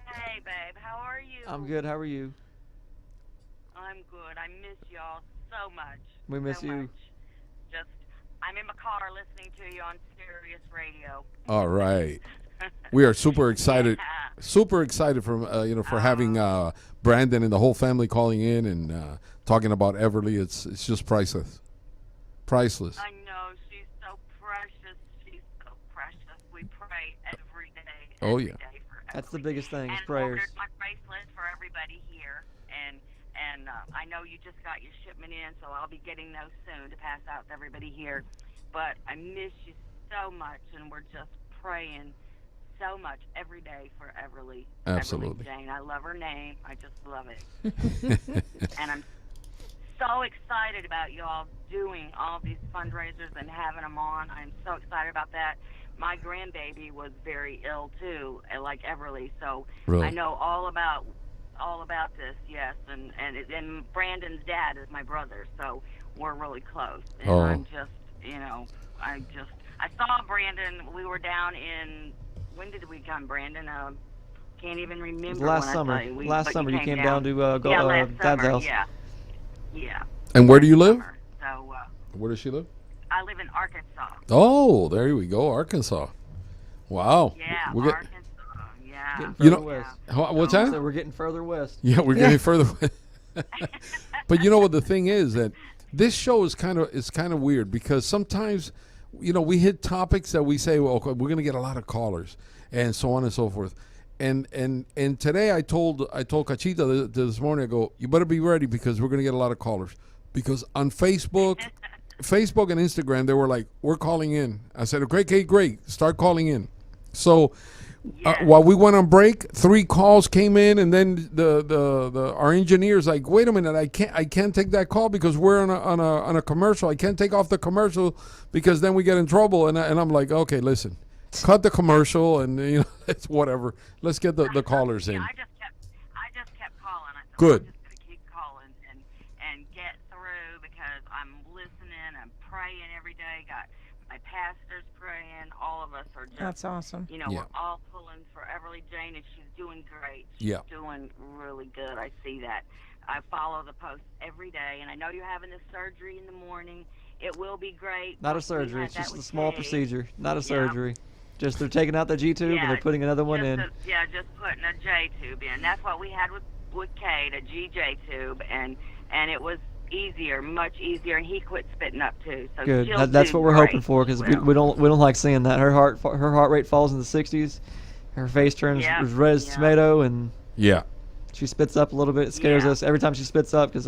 hey, babe. How are you? I'm good. How are you? I'm good. I miss y'all so much. We miss so you. Much. Just, I'm in my car listening to you on Sirius Radio. All right. We are super excited. Yeah. Super excited for for having Brandon and the whole family calling in and talking about Everly. It's just priceless. Priceless. I know. She's so precious. She's so precious. We pray every day. Oh, every yeah. day for That's the every- biggest thing is and prayers. ordered my bracelet for everybody here, and I know you just got your shipment in, so I'll be getting those soon to pass out to everybody here. But I miss you so much, and we're just praying so much every day for Everly. Absolutely. Everly Jane. I love her name. I just love it. And I'm so excited about y'all doing all these fundraisers and having them on. I'm so excited about that. My grandbaby was very ill too, like Everly, so Really? I know all about this. Yes, and Brandon's dad is my brother, so we're really close. And Oh. I'm just, I saw Brandon. We were down in. When did we come, Brandon? Can't even remember. Last when summer. I saw you. Last but summer you came down down to go last Dad's summer, house. Yeah. And where do you live? Summer. So Where does she live? I live in Arkansas. Oh, there we go, Arkansas. Wow. Yeah, We'll get, Arkansas. Yeah. Getting you further know, west. what's So that? we're getting further west. Yeah, we're getting further. But you know what the thing is, that this show is kind of weird because sometimes, we hit topics that we say, well, okay, we're going to get a lot of callers and so on and so forth. And today I told Cachita this morning, I go, you better be ready because we're going to get a lot of callers. Because on Facebook and Instagram, they were like, we're calling in. I said, okay, great. Start calling in. So while we went on break, 3 calls came in, and then our engineer's like, wait a minute, I can't take that call because we're on a commercial. I can't take off the commercial because then we get in trouble. And I'm like, okay, listen, cut the commercial, and it's whatever. Let's get the callers in. Yeah, I just kept calling. I said, Good. I'm just gonna keep calling and get through because I'm listening. I'm praying every day. Got my pastors praying. All of us are just. That's awesome. Yeah. We're all pulling for Everly Jane, and she's doing great. She's Yeah. doing really good. I see that. I follow the posts every day, and I know you're having this surgery in the morning. It will be great. Not a We surgery. had It's that just a with small Kay. procedure. Not a Yeah. surgery. Just they're taking out the G tube and they're putting another one in. Just putting a J tube in. That's what we had with Kate, a GJ tube, and it was easier, much easier, and he quit spitting up too. So Good. she'll That's do what we're great. hoping for because She will. we don't like seeing that. Her heart rate falls in the 60s. Her face turns Yeah, as red as tomato, and Yeah. she spits up a little bit. It scares us every time she spits up because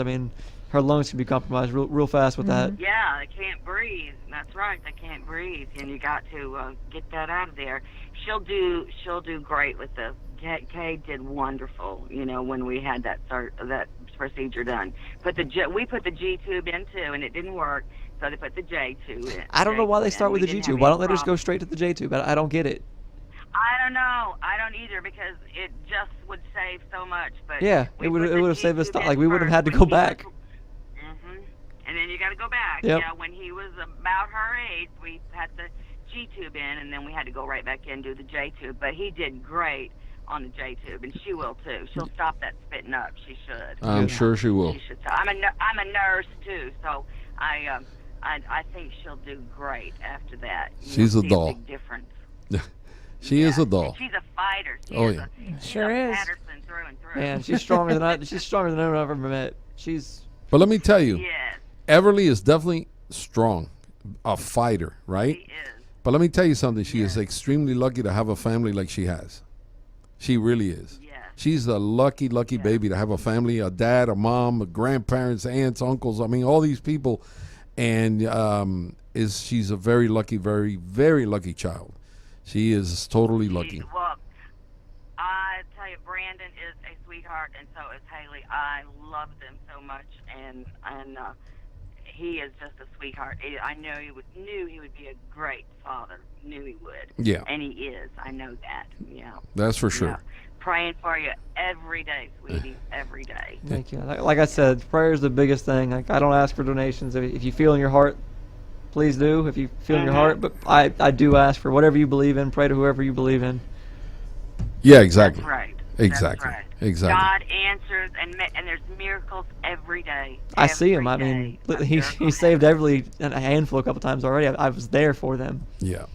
her lungs can be compromised real fast with that. Yeah, they can't breathe. That's right, they can't breathe, and you got to get that out of there. She'll do great with this. Kay did wonderful. When we had that procedure done. We put the G tube in too, and it didn't work. So they put the J tube in. I don't know why they start with the We G didn't tube. have Why any don't they just go problems. straight to the J tube? I don't get it. I don't know. I don't either because it just would save so much. But Yeah, we it would put the have saved us G time. tube Like in we wouldn't have had first to go when he was- back. And then you got to go back. Yep. Yeah, when he was about her age, we had the G tube in, and then we had to go right back in and do the J tube. But he did great on the J tube, and she will too. She'll stop that spitting up. She should. I'm sure she will. She should. I'm a nurse too, so I think she'll do great after that. She's a You'll see doll. big difference. She is a doll. She's a fighter. She Oh, is yeah. she's Sure a is. Patterson through and through. Man, she's stronger than she's stronger than anyone I've ever met. She's. But let me tell you, Yes. Everly is definitely strong, a fighter, right? She is. But let me tell you something. She is extremely lucky to have a family like she has. She really is. Yes. She's a lucky baby to have a family, a dad, a mom, a grandparents, aunts, uncles. I mean, all these people. And she's a very lucky, very, very lucky child. She is totally lucky. Well, I tell tell you, Brandon is a sweetheart, and so is Haley. I love them so much, and he is just a sweetheart. I knew he would be a great father. Knew he would. Yeah. And he is. I know that. Yeah. That's for sure. Yeah. Praying for you every day, sweetie. Every day. Thank you. Like I said, prayer is the biggest thing. Like, I don't ask for donations. If you feel in your heart, please do. If you feel in your heart, but I do ask for whatever you believe in. Pray to whoever you believe in. Yeah, exactly. That's right. Exactly. That's right. Exactly. God answers, and there's miracles every day. I see him. I Every mean, day. he saved Everly a handful a couple times already. I was there for them. Yeah.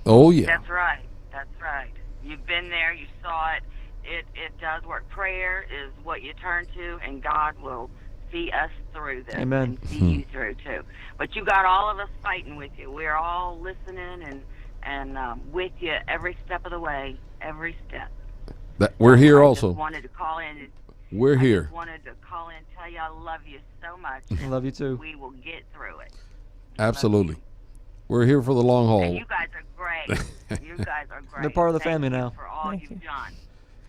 Oh, yeah. That's right. That's right. You've been there. You saw it. It does work. Prayer is what you turn to, and God will see us through this. Amen. And see you through too. But you got all of us fighting with you. We're all listening and with you every step of the way. Every step. We're here I also. just wanted to call in. We're here. I just wanted to call in and tell you I love you so much. I love you too. We will get through it. Absolutely. We're here for the long haul. And you guys are great. You guys are great. They're part of the Thank family you now. for all you've done.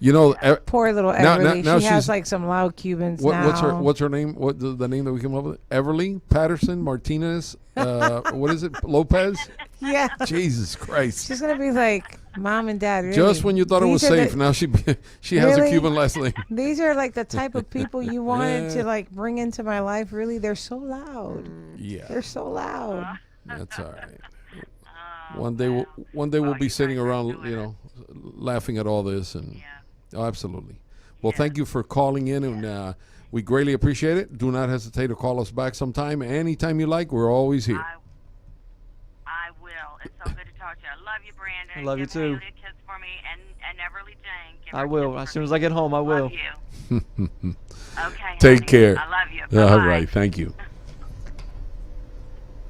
You know, Poor little now- Everly. now she has she's- like some loud Cubans What's now. what's her name? What the name that we came up with? Everly Patterson Martinez. What is it? Lopez. Yeah. Jesus Christ. She's gonna be like mom and dad. Really. Just when you thought it was These are safe, the- now she has a Really? Cuban last name. These are like the type of people you wanted Yeah. to like bring into my life. Really, they're so loud. Yeah. They're so loud. That's all right. One day we'll be sitting around, you know, laughing at all this, and oh, absolutely. Well, thank you for calling in, and we greatly appreciate it. Do not hesitate to call us back sometime, anytime you like. We're always here. I will. It's so good to talk to you. I love you, Brandon. I love you Give too. Haley a kiss for me, and Everly Jane. Give I her a will. kiss As for soon me. as I get home, I will. Love you. Okay. Take honey. care. I love you. All Bye-bye. right. Thank you.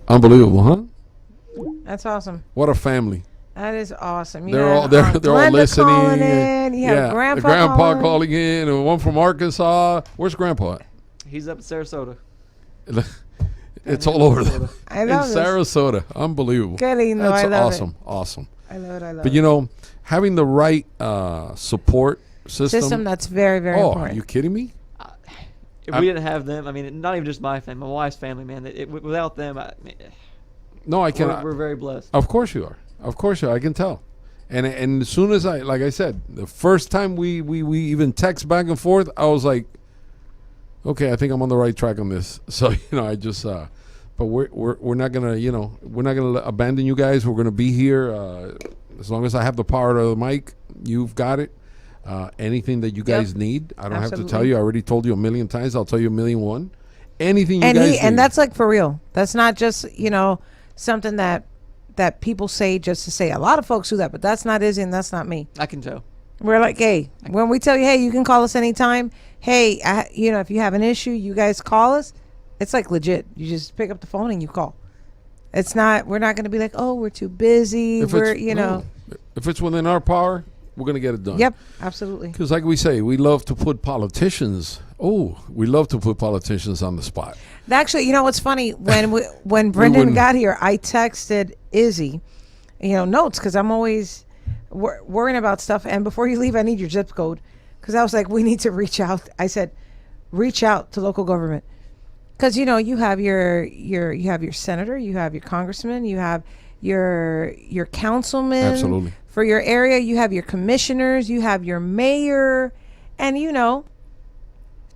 Unbelievable, huh? That's awesome. What a family. That is awesome. You They're have, all they're all Glenda listening. calling in. You have the Grandpa calling in, and one from Arkansas. Where's Grandpa? at? He's up in Sarasota. It's all over there. I In love this. Sarasota. Unbelievable. Qué lindo. That's I love awesome. it. Awesome. I love it. I love But it. you know, having the right support system. That's very, very oh, important. are you kidding me? If we didn't have them, I mean, not even just my family, my wife's family, man. Without them, No, I cannot. We're very blessed. Of course you are. Of course you are. I can tell. And as soon as like I said, the first time we even text back and forth, I was like, okay, I think I'm on the right track on this. So I just, but we're not gonna, we're not gonna abandon you guys. We're gonna be here as long as I have the power of the mic. You've got it. Anything that you guys need, I don't have to tell Absolutely. you. I already told you a million times. I'll tell you a million one. Anything you guys need. And that's like for real. That's not just something that people say just to say. A lot of folks do that, but that's not Izzy and that's not me. I can tell. We're like, hey, when we tell you, hey, you can call us anytime. Hey, if you have an issue, you guys call us. It's like legit. You just pick up the phone and you call. It's not. We're not going to be like, oh, we're too busy. If it's within our power, we're going to get it done. Yep, absolutely. Because like we say, we love to put politicians. We love to put politicians on the spot. Actually, what's funny? When Brendan got here, I texted Izzy, notes because I'm always worrying about stuff. And before you leave, I need your zip code because I was like, we need to reach out. I said, reach out to local government because you have your senator, you have your congressman, you have your councilman. Absolutely. For your area, you have your commissioners, you have your mayor, and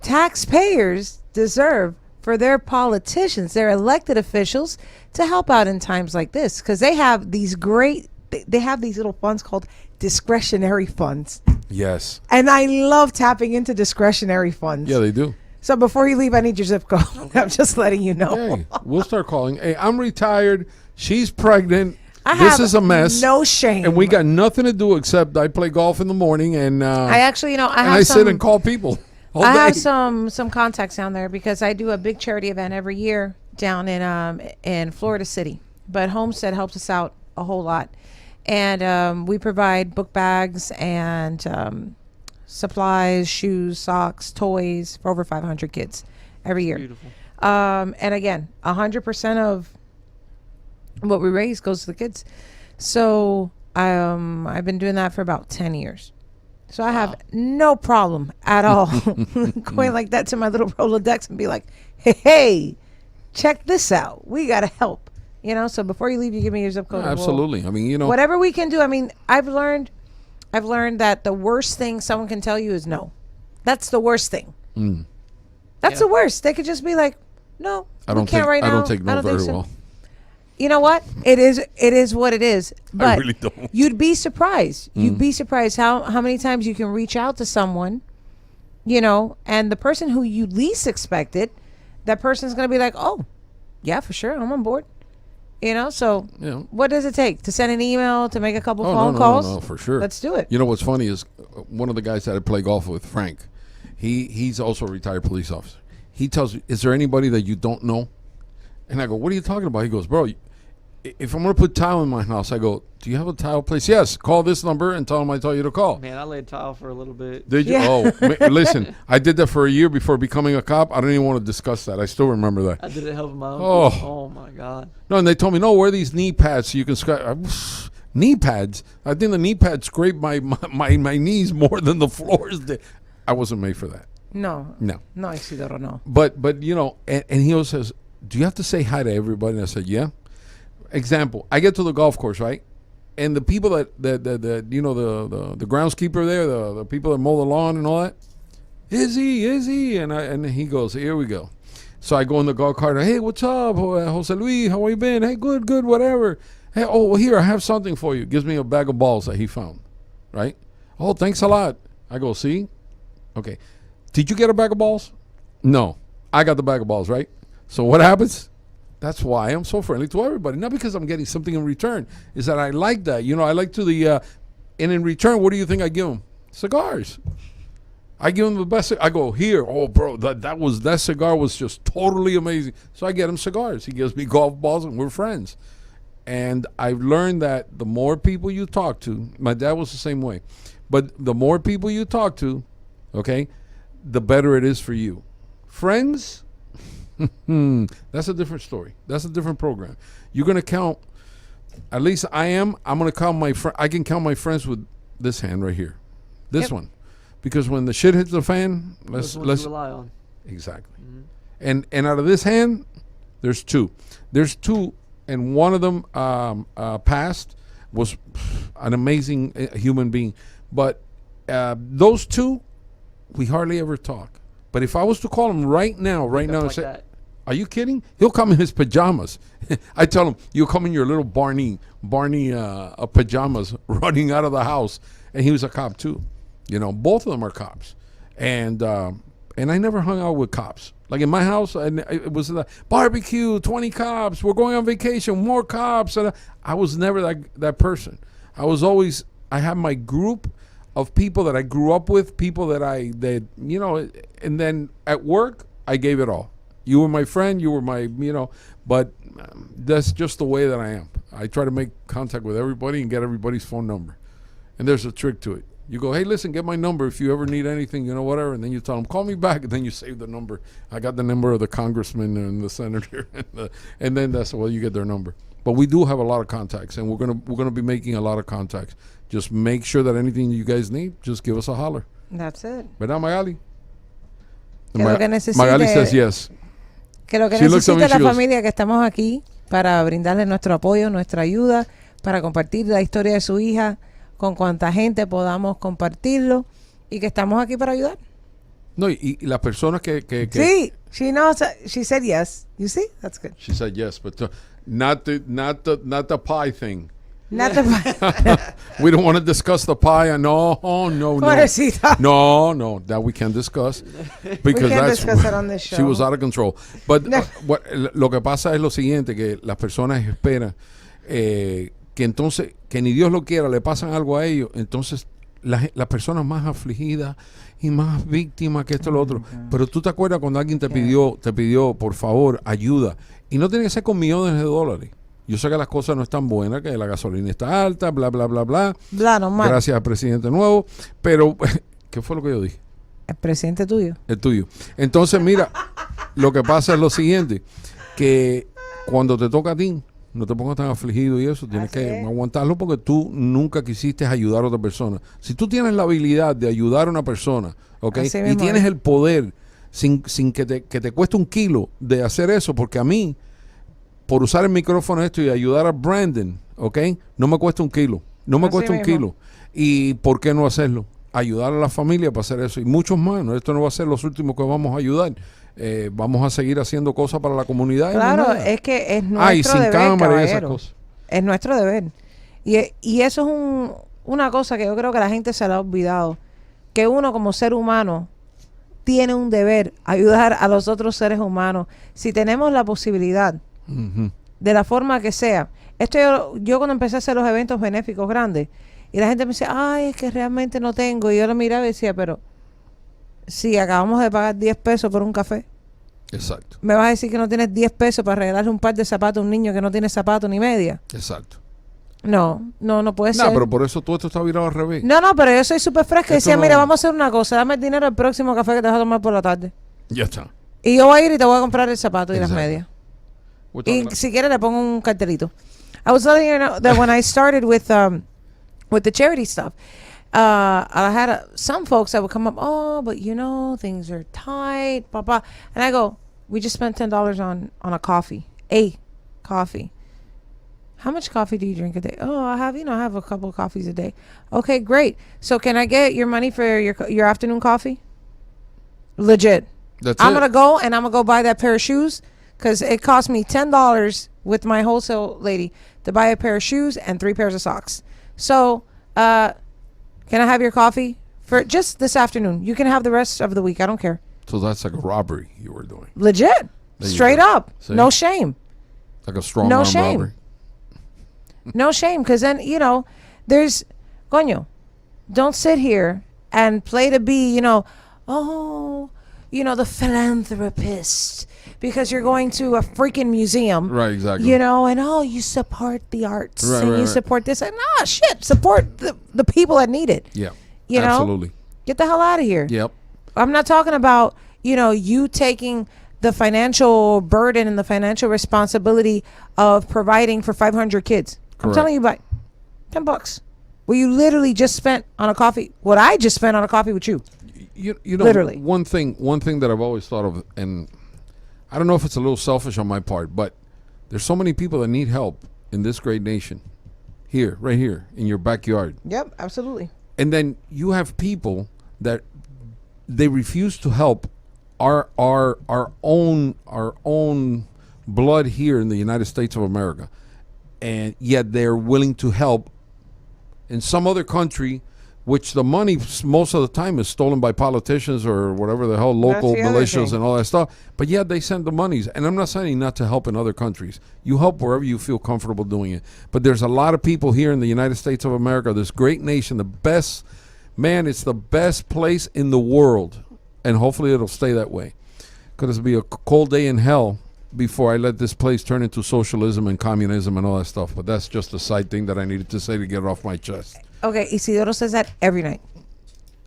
taxpayers deserve for their politicians, their elected officials, to help out in times like this because they have these little funds called discretionary funds. Yes. And I love tapping into discretionary funds. Yeah, they do. So before you leave, I need your zip code. I'm just letting you know. Hey, we'll start calling. Hey, I'm retired. She's pregnant. I This have is a mess. no shame. And we got nothing to do except I play golf in the morning and I actually, I sit and call people all I day. have some contacts down there because I do a big charity event every year down in Florida City. But Homestead helps us out a whole lot, and we provide book bags and supplies, shoes, socks, toys for over 500 kids every year. Beautiful. And again, 100% of what we raise goes to the kids. So I've been doing that for about 10 years. So I have no problem at all going like that to my little Rolodex and be like, hey, check this out. We got to help. You know, so before you leave, you give me your zip code. Absolutely. I mean, you know. Whatever we can do. I mean, I've learned that the worst thing someone can tell you is no. That's the worst thing. That's the worst. They could just be like, no, I don't can't right now. I don't take no very well. You know what? It is what it is. But I really don't. You'd be surprised. You'd be surprised how many times you can reach out to someone, you know, and the person who you least expected, that person's going to be like, oh, yeah, for sure. I'm on board. You know, so what does it take? To send an email, to make a couple phone calls? No, for sure. Let's do it. You know what's funny is one of the guys that I play golf with, Frank, he's also a retired police officer. He tells me, is there anybody that you don't know? And I go, what are you talking about? He goes, bro, if I'm going to put tile in my house, I go, do you have a tile place? Yes. Call this number and tell them I tell you to call. Man, I laid tile for a little bit. Did you? Oh, listen, I did that for a year before becoming a cop. I don't even want to discuss that. I still remember that. I did it helping my uncle. Oh, my God. No, and they told me, no, wear these knee pads so you can knee pads? I think the knee pads scrape my knees more than the floors did. I wasn't made for that. No. No, Isidoro, no. But you know, and he always says, do you have to say hi to everybody? And I said, yeah. Example, I get to the golf course, right? And the people that you know, the groundskeeper there, the people that mow the lawn and all that, is he? And he goes, here we go. So I go in the golf cart. Hey, what's up, Jose Luis? How you been? Hey, good, whatever. Hey, well, here, I have something for you. Gives me a bag of balls that he found, right? Oh, thanks a lot. I go, see? Okay. Did you get a bag of balls? No. I got the bag of balls, right? So what happens? That's why I'm so friendly to everybody. Not because I'm getting something in return. Is that I like that. You know, I like to and in return, what do you think I give them? Cigars. I give them the best. I go, here. Oh, bro, that cigar was just totally amazing. So I get him cigars. He gives me golf balls and we're friends. And I've learned that the more people you talk to, my dad was the same way, but the more people you talk to, okay, the better it is for you. Friends, that's a different story. That's a different program. You're going to count, at least I'm going to count my friend. I can count my friends with this hand right here. This one. Because when the shit hits the fan, let's rely on. Exactly. Mm-hmm. And out of this hand, there's two. There's two, and one of them passed, was an amazing human being. But those two, we hardly ever talk. But if I was to call him right now and say, that. Are you kidding? He'll come in his pajamas. I tell him, you'll come in your little Barney pajamas running out of the house. And he was a cop too. You know, both of them are cops. And I never hung out with cops. Like in my house, and it was a barbecue, 20 cops, we're going on vacation, more cops. And I was never that person. I had my group of people that I grew up with, people that you know, and then at work, I gave it all. You were my friend, you were my, you know, but that's just the way that I am. I try to make contact with everybody and get everybody's phone number. And there's a trick to it. You go, hey, listen, get my number if you ever need anything, you know, whatever. And then you tell them, call me back. And then you save the number. I got the number of the congressman and the senator. And then that's, well, you get their number. But we do have a lot of contacts, and we're gonna be making a lot of contacts. Just make sure that anything you guys need, just give us a holler. That's it. ¿Verdad, Magali? Magali says yes. Que lo que necesita la familia, que estamos aquí para brindarle nuestro apoyo, nuestra ayuda, para compartir la historia de su hija con cuanta gente podamos compartirlo, y que estamos aquí para ayudar. No, y las personas que sí, she knows. She said yes. You see, that's good. She said yes, but not the pie thing. Not the pie. We don't want to discuss the pie. No. No, that we can't discuss because we can't discuss it on this show. She was out of control. But lo que pasa es lo siguiente, que las personas esperan que entonces, que ni Dios lo quiera, le pasan algo a ellos, entonces las personas más afligidas y más víctimas que esto y lo otro. Pero tú te acuerdas cuando alguien te pidió por favor ayuda, y no tiene que ser con millones de dólares. Yo sé que las cosas no están buenas, que la gasolina está alta, bla, bla, bla, bla. Gracias al presidente nuevo. Pero, ¿qué fue lo que yo dije? El presidente tuyo. El tuyo. Entonces, mira, lo que pasa es lo siguiente, que cuando te toca a ti, No te pongas tan afligido y eso. Tienes que aguantarlo porque tú nunca quisiste ayudar a otra persona. Si tú tienes la habilidad de ayudar a una persona, ¿ok? Y tienes el poder sin que te cueste un kilo de hacer eso, porque a mí, por usar el micrófono esto y ayudar a Brandon, ¿ok? No me cuesta un kilo. No me cuesta un kilo. ¿Y por qué no hacerlo? Ayudar a la familia para hacer eso. Y muchos más. ¿No? Esto no va a ser los últimos que vamos a ayudar. Vamos a seguir haciendo cosas para la comunidad. Claro, es que es nuestro sin deber, cámara y esas caballero. cosas. Es nuestro deber. Y eso es una cosa que yo creo que la gente se la ha olvidado. Que uno como ser humano tiene un deber, ayudar a los otros seres humanos. Si tenemos la posibilidad, de la forma que sea. Esto yo cuando empecé a hacer los eventos benéficos grandes, y la gente me decía, ay, es que realmente no tengo. Y yo lo miraba y decía, pero si acabamos de pagar 10 pesos por un café. Exacto. ¿Me vas a decir que no tienes 10 pesos para regalarle un par de zapatos a un niño que no tiene zapatos ni media? Exacto. No puede ser. No, pero por eso todo esto está virado al revés. No, pero yo soy súper fresca y Esto decía, no- mira, vamos a hacer una cosa, dame el dinero al próximo café que te vas a tomar por la tarde. Ya está. Y yo voy a ir y te voy a comprar el zapato y las Exacto. medias. We're Y talking about- si quieres le pongo un cartelito. I was letting you know that when I started with the charity stuff, I had some folks that would come up, oh, but you know, things are tight, blah, blah. And I go, we just spent $10 on a coffee. How much coffee do you drink a day? Oh, I have a couple of coffees a day. Okay, great. So can I get your money for your afternoon coffee? Legit. I'm going to go and I'm going to go buy that pair of shoes because it cost me $10 with my wholesale lady to buy a pair of shoes and 3 pairs of socks. So, can I have your coffee for just this afternoon? You can have the rest of the week. I don't care. So that's like a robbery you were doing. Legit. There you Straight go. up. See? No shame. Like a strong No arm shame. robbery. No shame, because then, there's, coño, don't sit here and play to be, the philanthropist because you're going to a freaking museum. Right, exactly. And, you support the arts Right, and right, you right. support this. And, shit, support the people that need it. Yeah. You know? Absolutely. Get the hell out of here. Yep. I'm not talking about, you taking the financial burden and the financial responsibility of providing for 500 kids. I'm Correct. telling you about $10. Well, you literally just spent on a coffee what I just spent on a coffee with you. You know, Literally. one thing that I've always thought of, and I don't know if it's a little selfish on my part, but there's so many people that need help in this great nation, right here in your backyard. Yep, absolutely. And then you have people that they refuse to help our own blood here in the United States of America, and yet they're willing to help in some other country, which the money most of the time is stolen by politicians or whatever the hell, local That's the other militias thing. and all that stuff. But yet they send the monies. And I'm not saying not to help in other countries. You help wherever you feel comfortable doing it. But there's a lot of people here in the United States of America, this great nation, the best, man, it's the best place in the world. And hopefully it'll stay that way. Because it'll be a cold day in hell before I let this place turn into socialism and communism and all that stuff. But that's just a side thing that I needed to say to get it off my chest. Okay, Isidoro says that every night.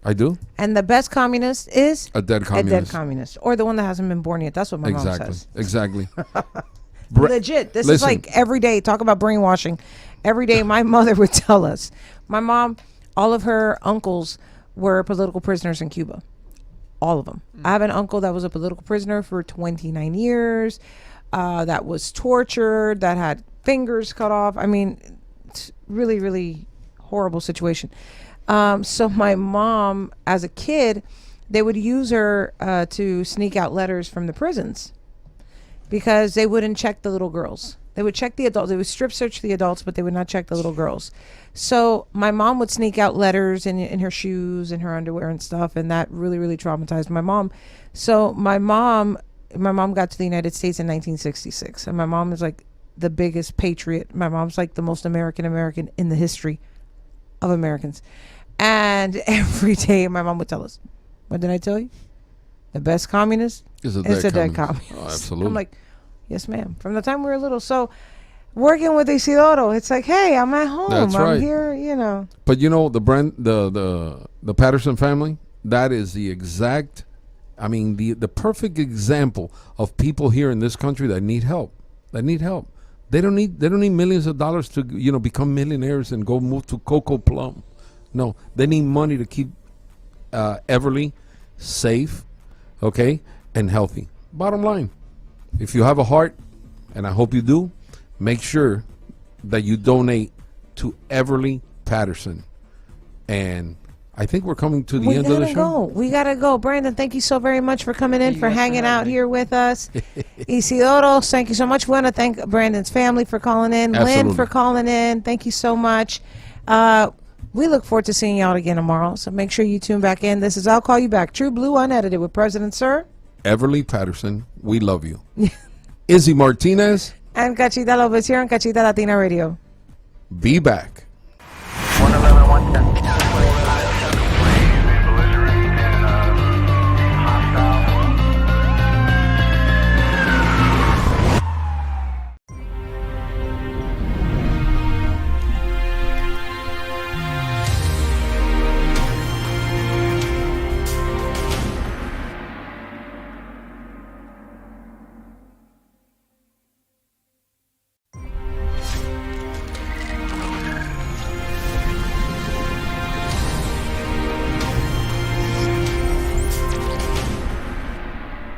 I do? And the best communist is A dead communist. a dead communist. Or the one that hasn't been born yet. That's what my mom says. Exactly. Legit. This is Listen. like every day. Talk about brainwashing. Every day my mother would tell us. My mom, all of her uncles were political prisoners in Cuba. All of them. I have an uncle that was a political prisoner for 29 years, that was tortured, that had fingers cut off. I mean, it's really, really horrible situation. So my mom, as a kid, they would use her to sneak out letters from the prisons because they wouldn't check the little girls. They would check the adults. They would strip search the adults, but they would not check the little girls. So my mom would sneak out letters in her shoes and her underwear and stuff, and that really, really traumatized my mom. So my mom got to the United States in 1966, and my mom is like the biggest patriot. My mom's like the most American in the history of Americans. And every day my mom would tell us, what did I tell you? The best communist Is a is a dead dead communist. communist. Oh, absolutely. I'm like, yes, ma'am. From the time we were little. So working with Isidoro, it's like, hey, I'm at home. That's I'm right. here, But the Patterson family, that is the exact, the perfect example of people here in this country that need help. They don't need millions of dollars to become millionaires and go move to Coco Plum. No, they need money to keep Everly safe, okay, and healthy. Bottom line, if you have a heart, and I hope you do, make sure that you donate to Everly Patterson. And I think we're coming to the end of the show. We gotta go. Brandon, thank you so very much for coming in, you for guys for hanging having out me. here with us. Isidoro, thank you so much. We want to thank Brandon's family for calling in. Lynn Absolutely. for calling in. Thank you so much. We look forward to seeing y'all again tomorrow. So make sure you tune back in. This is I'll Call You Back. True Blue Unedited with President Sir. Everly Patterson, we love you. Izzy Martinez. And Cachita Lopez here on Cachita Latina Radio. Be back. 111,